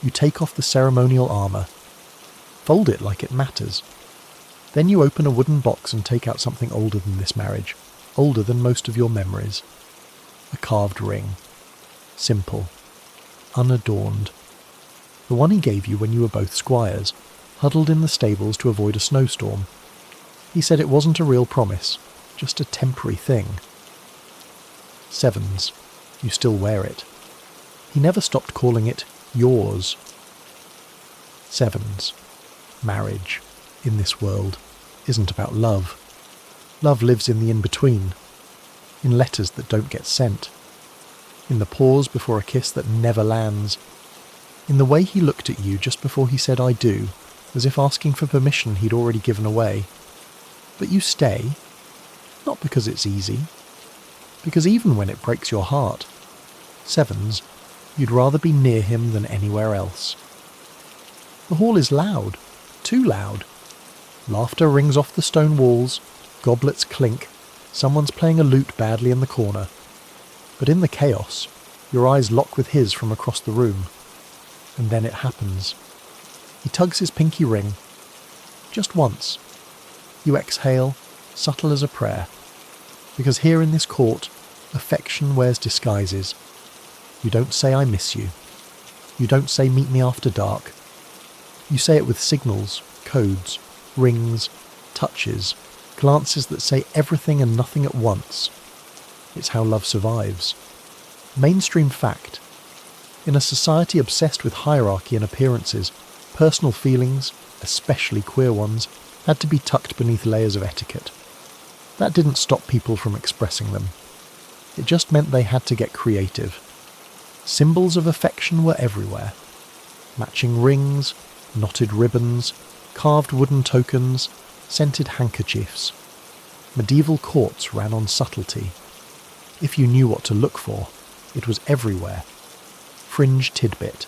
You take off the ceremonial armour. Fold it like it matters. Then you open a wooden box and take out something older than this marriage, older than most of your memories. A carved ring. Simple. Unadorned. The one he gave you when you were both squires, huddled in the stables to avoid a snowstorm. He said it wasn't a real promise, just a temporary thing. Sevens. You still wear it. He never stopped calling it yours. Sevens. Marriage, in this world, isn't about love. Love lives in the in-between. In letters that don't get sent. In the pause before a kiss that never lands. In the way he looked at you just before he said "I do," as if asking for permission he'd already given away. But you stay. Not because it's easy. Because even when it breaks your heart, Sevens, you'd rather be near him than anywhere else. The hall is loud. Too loud. Laughter rings off the stone walls, goblets clink, someone's playing a lute badly in the corner. But in the chaos, your eyes lock with his from across the room. And then it happens. He tugs his pinky ring. Just once. You exhale, subtle as a prayer. Because here in this court, affection wears disguises. You don't say "I miss you." You don't say "meet me after dark." You say it with signals, codes, rings, touches, glances that say everything and nothing at once. It's how love survives. Mainstream fact. In a society obsessed with hierarchy and appearances, personal feelings, especially queer ones, had to be tucked beneath layers of etiquette. That didn't stop people from expressing them. It just meant they had to get creative. Symbols of affection were everywhere. Matching rings, knotted ribbons, carved wooden tokens, scented handkerchiefs. Medieval courts ran on subtlety. If you knew what to look for, it was everywhere. Fringe tidbit.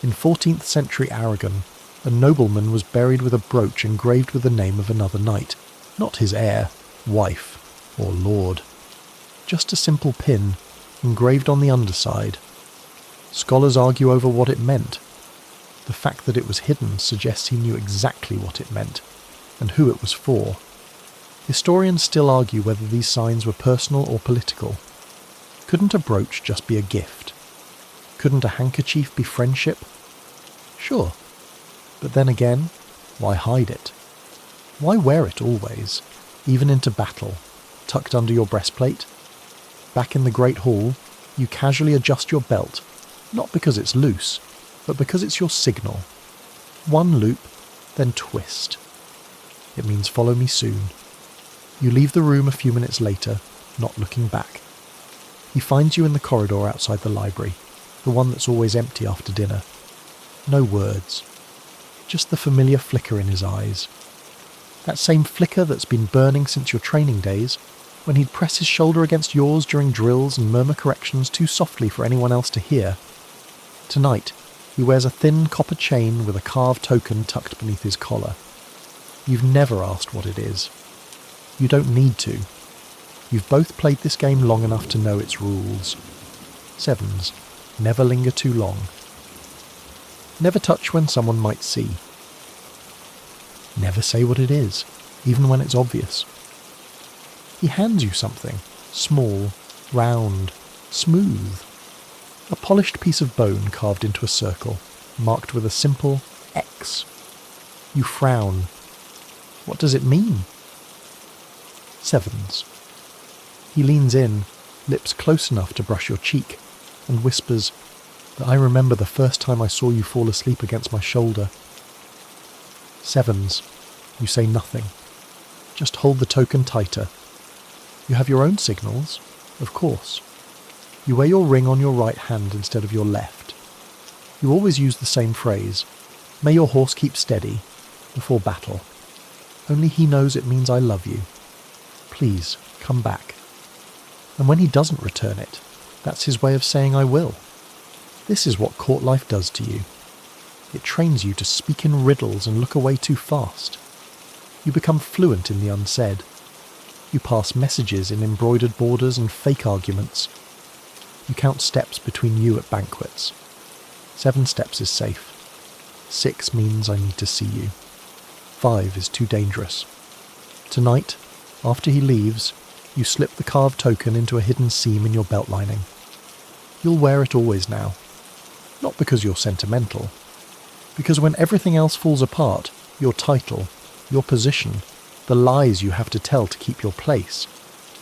In 14th century Aragon, a nobleman was buried with a brooch engraved with the name of another knight, not his heir, wife, or lord. Just a simple pin, engraved on the underside. Scholars argue over what it meant. The fact that it was hidden suggests he knew exactly what it meant, and who it was for. Historians still argue whether these signs were personal or political. Couldn't a brooch just be a gift? Couldn't a handkerchief be friendship? Sure. But then again, why hide it? Why wear it always, even into battle, tucked under your breastplate? Back in the Great Hall, you casually adjust your belt, not because it's loose, but because it's your signal. One loop, then twist. It means follow me soon. You leave the room a few minutes later, not looking back. He finds you in the corridor outside the library, the one that's always empty after dinner. No words, just the familiar flicker in his eyes. That same flicker that's been burning since your training days, when he'd press his shoulder against yours during drills and murmur corrections too softly for anyone else to hear. Tonight, he wears a thin copper chain with a carved token tucked beneath his collar. You've never asked what it is. You don't need to. You've both played this game long enough to know its rules. Sevens, never linger too long. Never touch when someone might see. Never say what it is, even when it's obvious. He hands you something, small, round, smooth. A polished piece of bone carved into a circle, marked with a simple X. You frown. What does it mean? Sevens. He leans in, lips close enough to brush your cheek, and whispers, "I remember the first time I saw you fall asleep against my shoulder." Sevens. You say nothing. Just hold the token tighter. You have your own signals, of course. You wear your ring on your right hand instead of your left. You always use the same phrase, "May your horse keep steady," before battle. Only he knows it means I love you. Please, come back. And when he doesn't return it, that's his way of saying I will. This is what court life does to you. It trains you to speak in riddles and look away too fast. You become fluent in the unsaid. You pass messages in embroidered borders and fake arguments. You count steps between you at banquets. 7 steps is safe. 6 means I need to see you. 5 is too dangerous. Tonight, after he leaves, you slip the carved token into a hidden seam in your belt lining. You'll wear it always now. Not because you're sentimental. Because when everything else falls apart, your title, your position, the lies you have to tell to keep your place,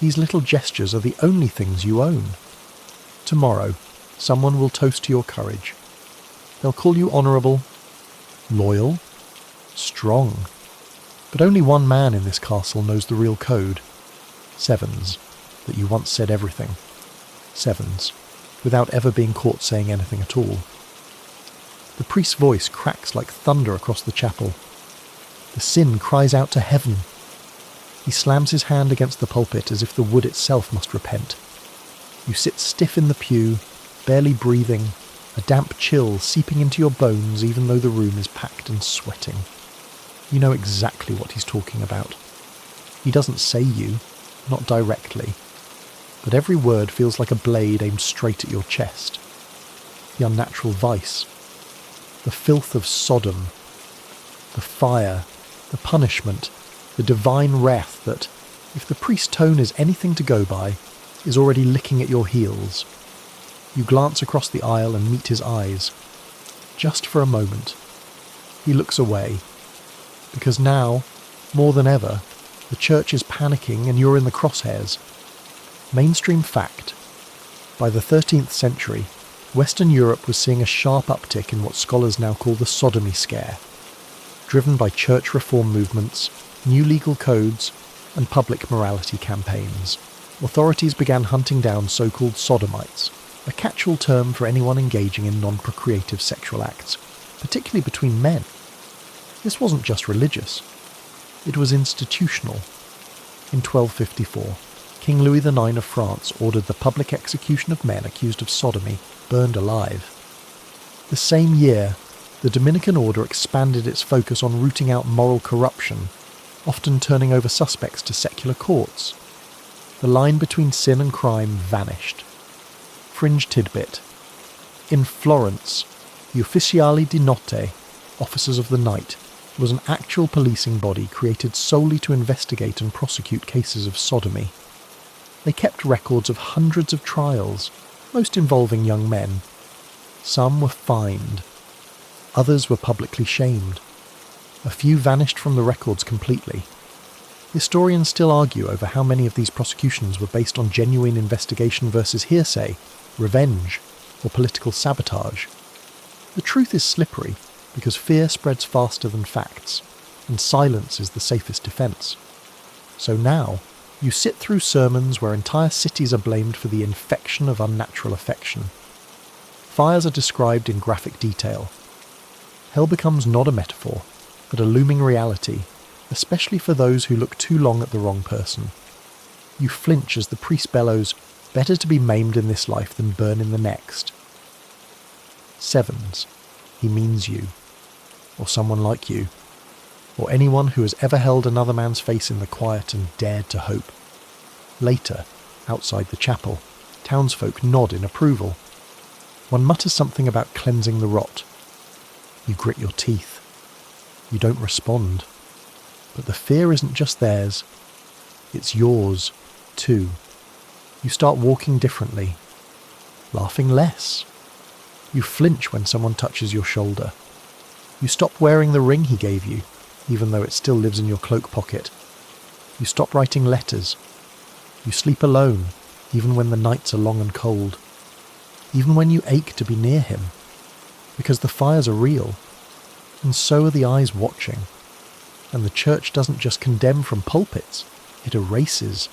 these little gestures are the only things you own. Tomorrow, someone will toast to your courage. They'll call you honourable, loyal, strong. But only one man in this castle knows the real code. 7s, that you once said everything. 7s, without ever being caught saying anything at all. The priest's voice cracks like thunder across the chapel. The sin cries out to heaven. He slams his hand against the pulpit as if the wood itself must repent. You sit stiff in the pew, barely breathing, a damp chill seeping into your bones even though the room is packed and sweating. You know exactly what he's talking about. He doesn't say you, not directly, but every word feels like a blade aimed straight at your chest. The unnatural vice, the filth of Sodom, the fire, the punishment, the divine wrath that, if the priest's tone is anything to go by, is already licking at your heels. You glance across the aisle and meet his eyes. Just for a moment. He looks away. Because now, more than ever, the church is panicking and you're in the crosshairs. Mainstream fact. By the 13th century, Western Europe was seeing a sharp uptick in what scholars now call the sodomy scare, driven by church reform movements, new legal codes, and public morality campaigns. Authorities began hunting down so-called sodomites, a catch-all term for anyone engaging in non-procreative sexual acts, particularly between men. This wasn't just religious. It was institutional. In 1254, King Louis IX of France ordered the public execution of men accused of sodomy burned alive. The same year, the Dominican order expanded its focus on rooting out moral corruption, often turning over suspects to secular courts. The line between sin and crime vanished. Fringe tidbit. In Florence, the Ufficiali di Notte, officers of the night, was an actual policing body created solely to investigate and prosecute cases of sodomy. They kept records of hundreds of trials, most involving young men. Some were fined. Others were publicly shamed. A few vanished from the records completely. Historians still argue over how many of these prosecutions were based on genuine investigation versus hearsay, revenge, or political sabotage. The truth is slippery, because fear spreads faster than facts, and silence is the safest defence. So now, you sit through sermons where entire cities are blamed for the infection of unnatural affection. Fires are described in graphic detail. Hell becomes not a metaphor, but a looming reality, especially for those who look too long at the wrong person. You flinch as the priest bellows, "Better to be maimed in this life than burn in the next." Sevens. He means you. Or someone like you, or anyone who has ever held another man's face in the quiet and dared to hope. Later, outside the chapel, townsfolk nod in approval. One mutters something about cleansing the rot. You grit your teeth. You don't respond. But the fear isn't just theirs, it's yours, too. You start walking differently, laughing less. You flinch when someone touches your shoulder. You stop wearing the ring he gave you, even though it still lives in your cloak pocket. You stop writing letters. You sleep alone, even when the nights are long and cold. Even when you ache to be near him. Because the fires are real, and so are the eyes watching. And the church doesn't just condemn from pulpits, it erases.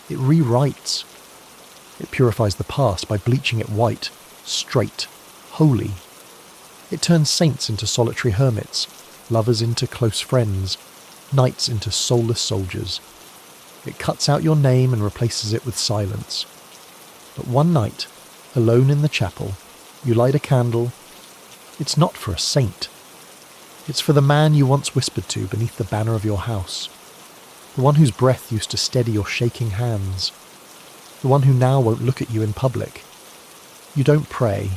It rewrites. It purifies the past by bleaching it white, straight, holy. It turns saints into solitary hermits, lovers into close friends, knights into soulless soldiers. It cuts out your name and replaces it with silence. But one night, alone in the chapel, you light a candle. It's not for a saint. It's for the man you once whispered to beneath the banner of your house. The one whose breath used to steady your shaking hands. The one who now won't look at you in public. You don't pray.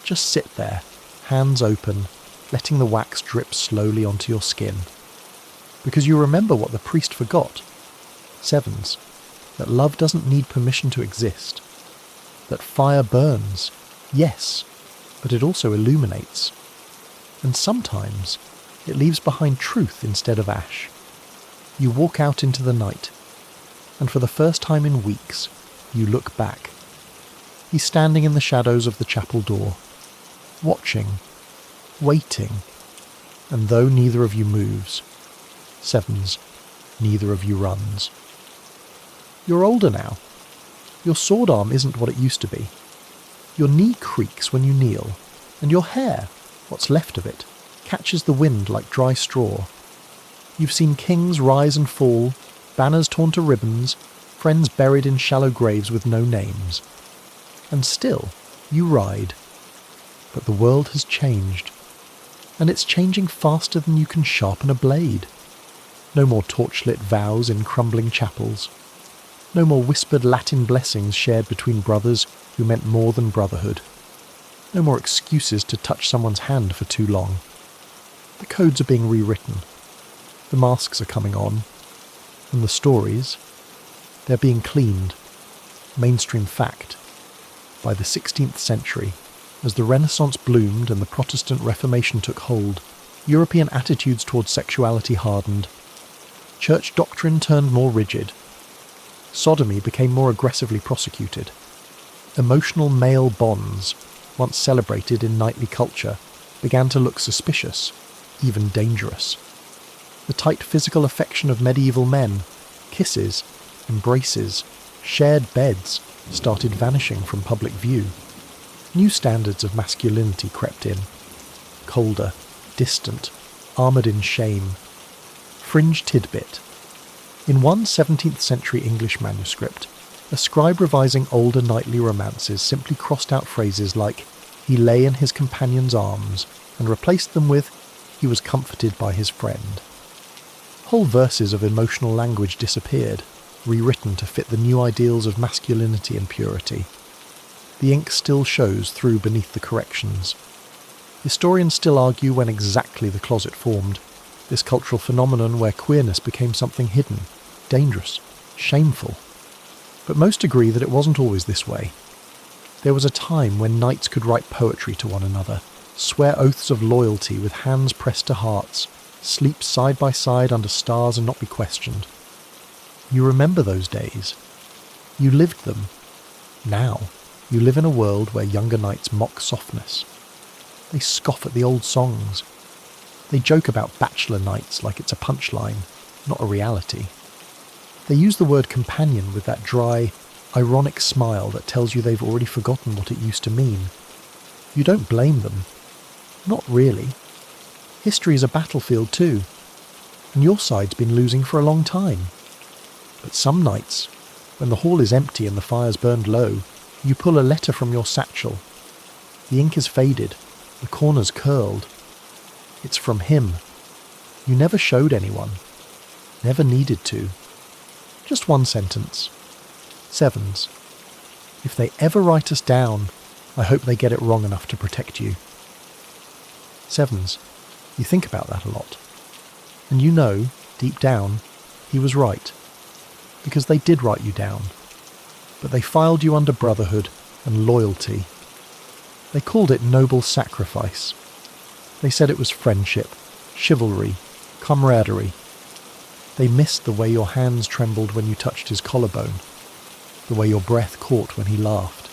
Just sit there, hands open, letting the wax drip slowly onto your skin. Because you remember what the priest forgot. Sevens, that love doesn't need permission to exist. That fire burns, yes, but it also illuminates. And sometimes it leaves behind truth instead of ash. You walk out into the night, and for the first time in weeks, you look back. He's standing in the shadows of the chapel door, watching, waiting, and though neither of you moves, sevens, neither of you runs. You're older now. Your sword arm isn't what it used to be. Your knee creaks when you kneel, and your hair, what's left of it, catches the wind like dry straw. You've seen kings rise and fall, banners torn to ribbons, friends buried in shallow graves with no names. And still, you ride. But the world has changed. And it's changing faster than you can sharpen a blade. No more torchlit vows in crumbling chapels. No more whispered Latin blessings shared between brothers who meant more than brotherhood. No more excuses to touch someone's hand for too long. The codes are being rewritten. The masks are coming on. And the stories, they're being cleaned. Mainstream fact. By the 16th century, as the Renaissance bloomed and the Protestant Reformation took hold, European attitudes towards sexuality hardened. Church doctrine turned more rigid. Sodomy became more aggressively prosecuted. Emotional male bonds, once celebrated in knightly culture, began to look suspicious, even dangerous. The tight physical affection of medieval men, kisses, embraces, shared beds, started vanishing from public view. New standards of masculinity crept in. Colder, distant, armoured in shame. Fringe tidbit. In one 17th century English manuscript, a scribe revising older knightly romances simply crossed out phrases like "he lay in his companion's arms" and replaced them with "he was comforted by his friend." Whole verses of emotional language disappeared, rewritten to fit the new ideals of masculinity and purity. The ink still shows through beneath the corrections. Historians still argue when exactly the closet formed, this cultural phenomenon where queerness became something hidden, dangerous, shameful. But most agree that it wasn't always this way. There was a time when knights could write poetry to one another, swear oaths of loyalty with hands pressed to hearts, sleep side by side under stars and not be questioned. You remember those days. You lived them. Now, you live in a world where younger knights mock softness. They scoff at the old songs. They joke about bachelor nights like it's a punchline, not a reality. They use the word companion with that dry, ironic smile that tells you they've already forgotten what it used to mean. You don't blame them. Not really. History is a battlefield too, and your side's been losing for a long time. But some nights, when the hall is empty and the fire's burned low, you pull a letter from your satchel. The ink is faded, the corners curled. It's from him. You never showed anyone. Never needed to. Just one sentence. Sevens. If they ever write us down, I hope they get it wrong enough to protect you. Sevens. You think about that a lot. And you know, deep down, he was right. Because they did write you down. But they filed you under brotherhood and loyalty. They called it noble sacrifice. They said it was friendship, chivalry, camaraderie. They missed the way your hands trembled when you touched his collarbone, the way your breath caught when he laughed,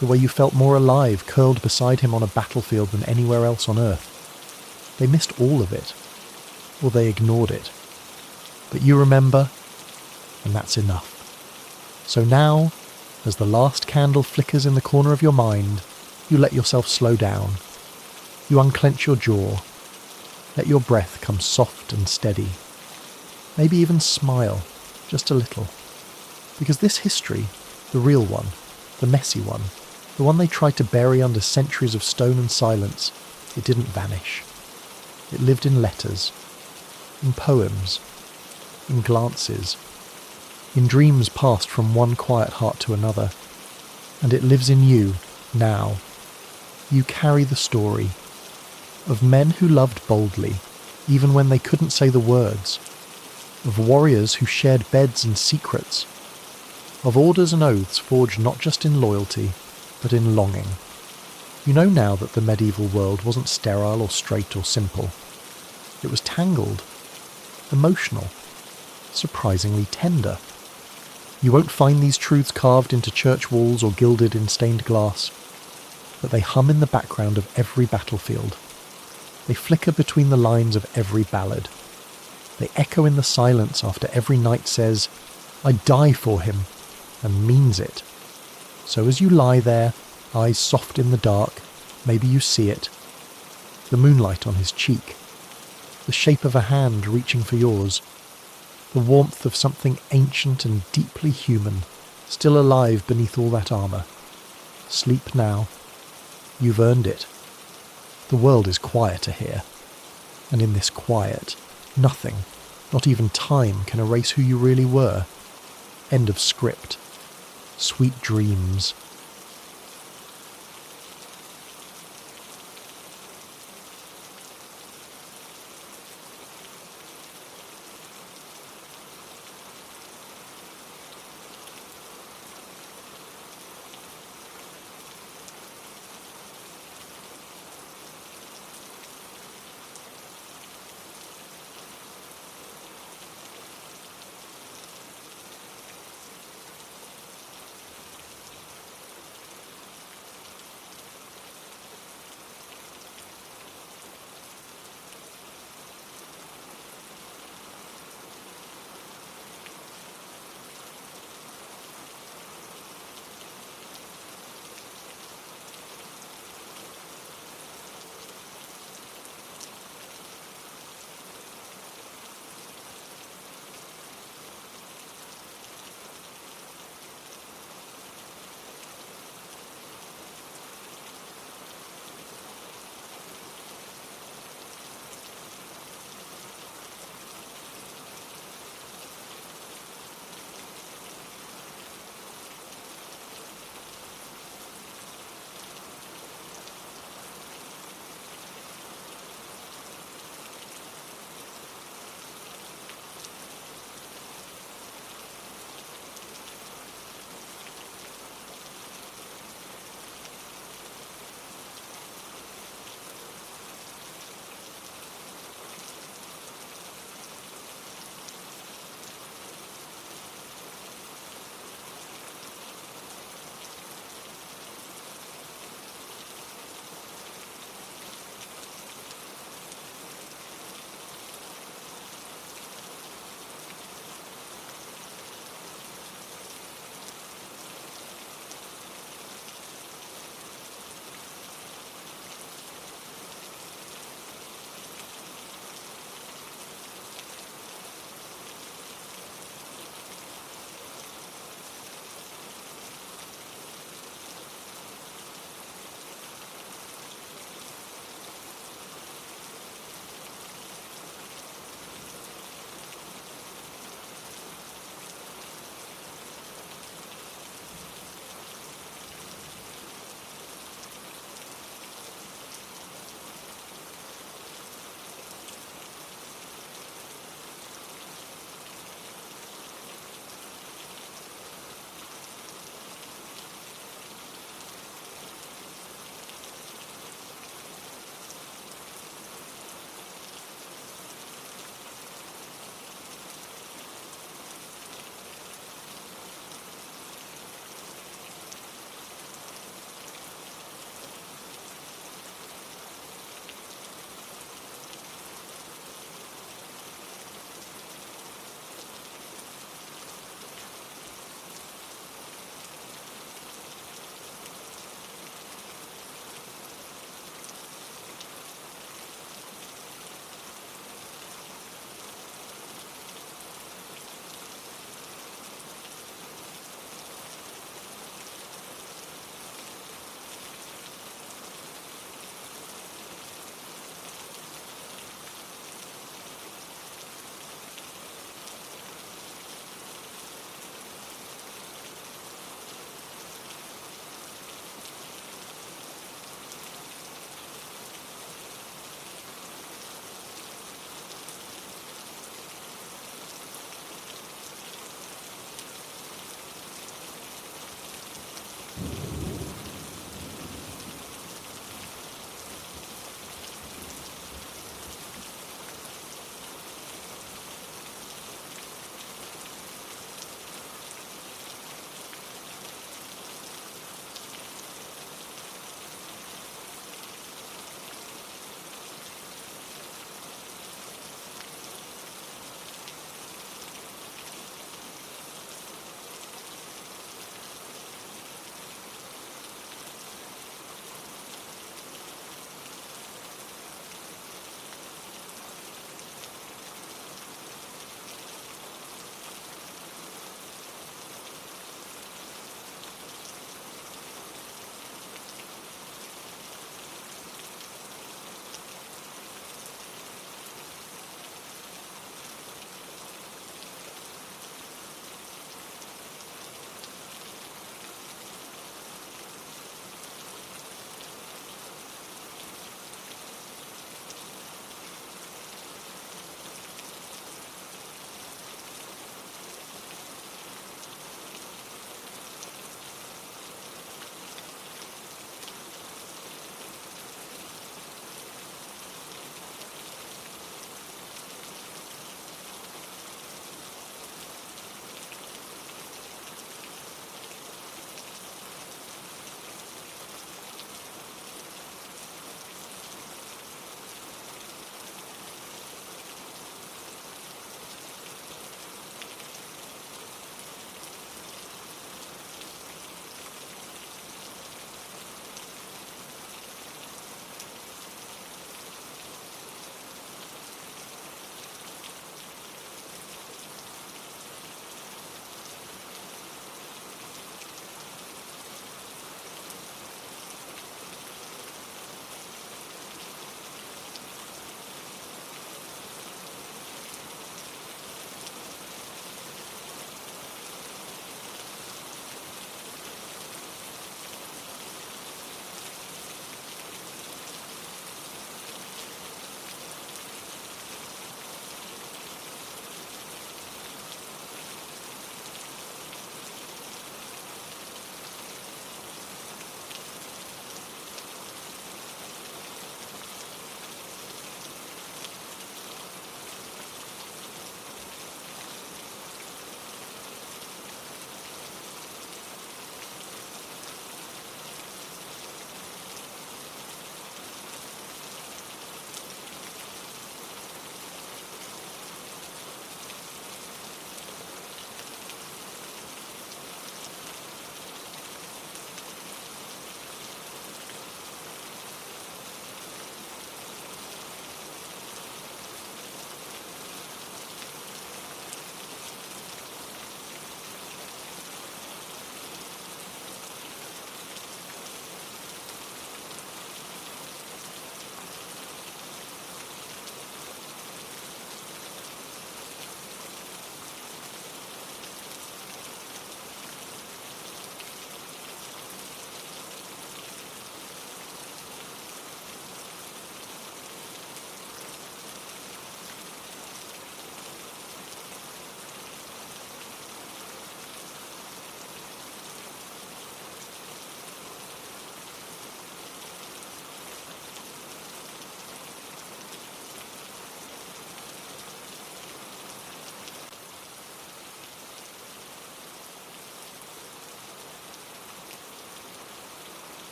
the way you felt more alive curled beside him on a battlefield than anywhere else on earth. They missed all of it, or they ignored it. But you remember, and that's enough. So now, as the last candle flickers in the corner of your mind, you let yourself slow down. You unclench your jaw. Let your breath come soft and steady. Maybe even smile, just a little. Because this history, the real one, the messy one, the one they tried to bury under centuries of stone and silence, it didn't vanish. It lived in letters, in poems, in glances, in dreams passed from one quiet heart to another. And it lives in you, now. You carry the story of men who loved boldly, even when they couldn't say the words, of warriors who shared beds and secrets, of orders and oaths forged not just in loyalty, but in longing. You know now that the medieval world wasn't sterile or straight or simple. It was tangled, emotional, surprisingly tender. You won't find these truths carved into church walls or gilded in stained glass, but they hum in the background of every battlefield. They flicker between the lines of every ballad. They echo in the silence after every knight says, "I die for him," and means it. So as you lie there, eyes soft in the dark, maybe you see it. The moonlight on his cheek. The shape of a hand reaching for yours. The warmth of something ancient and deeply human, still alive beneath all that armour. Sleep now. You've earned it. The world is quieter here. And in this quiet, nothing, not even time, can erase who you really were. End of script. Sweet dreams.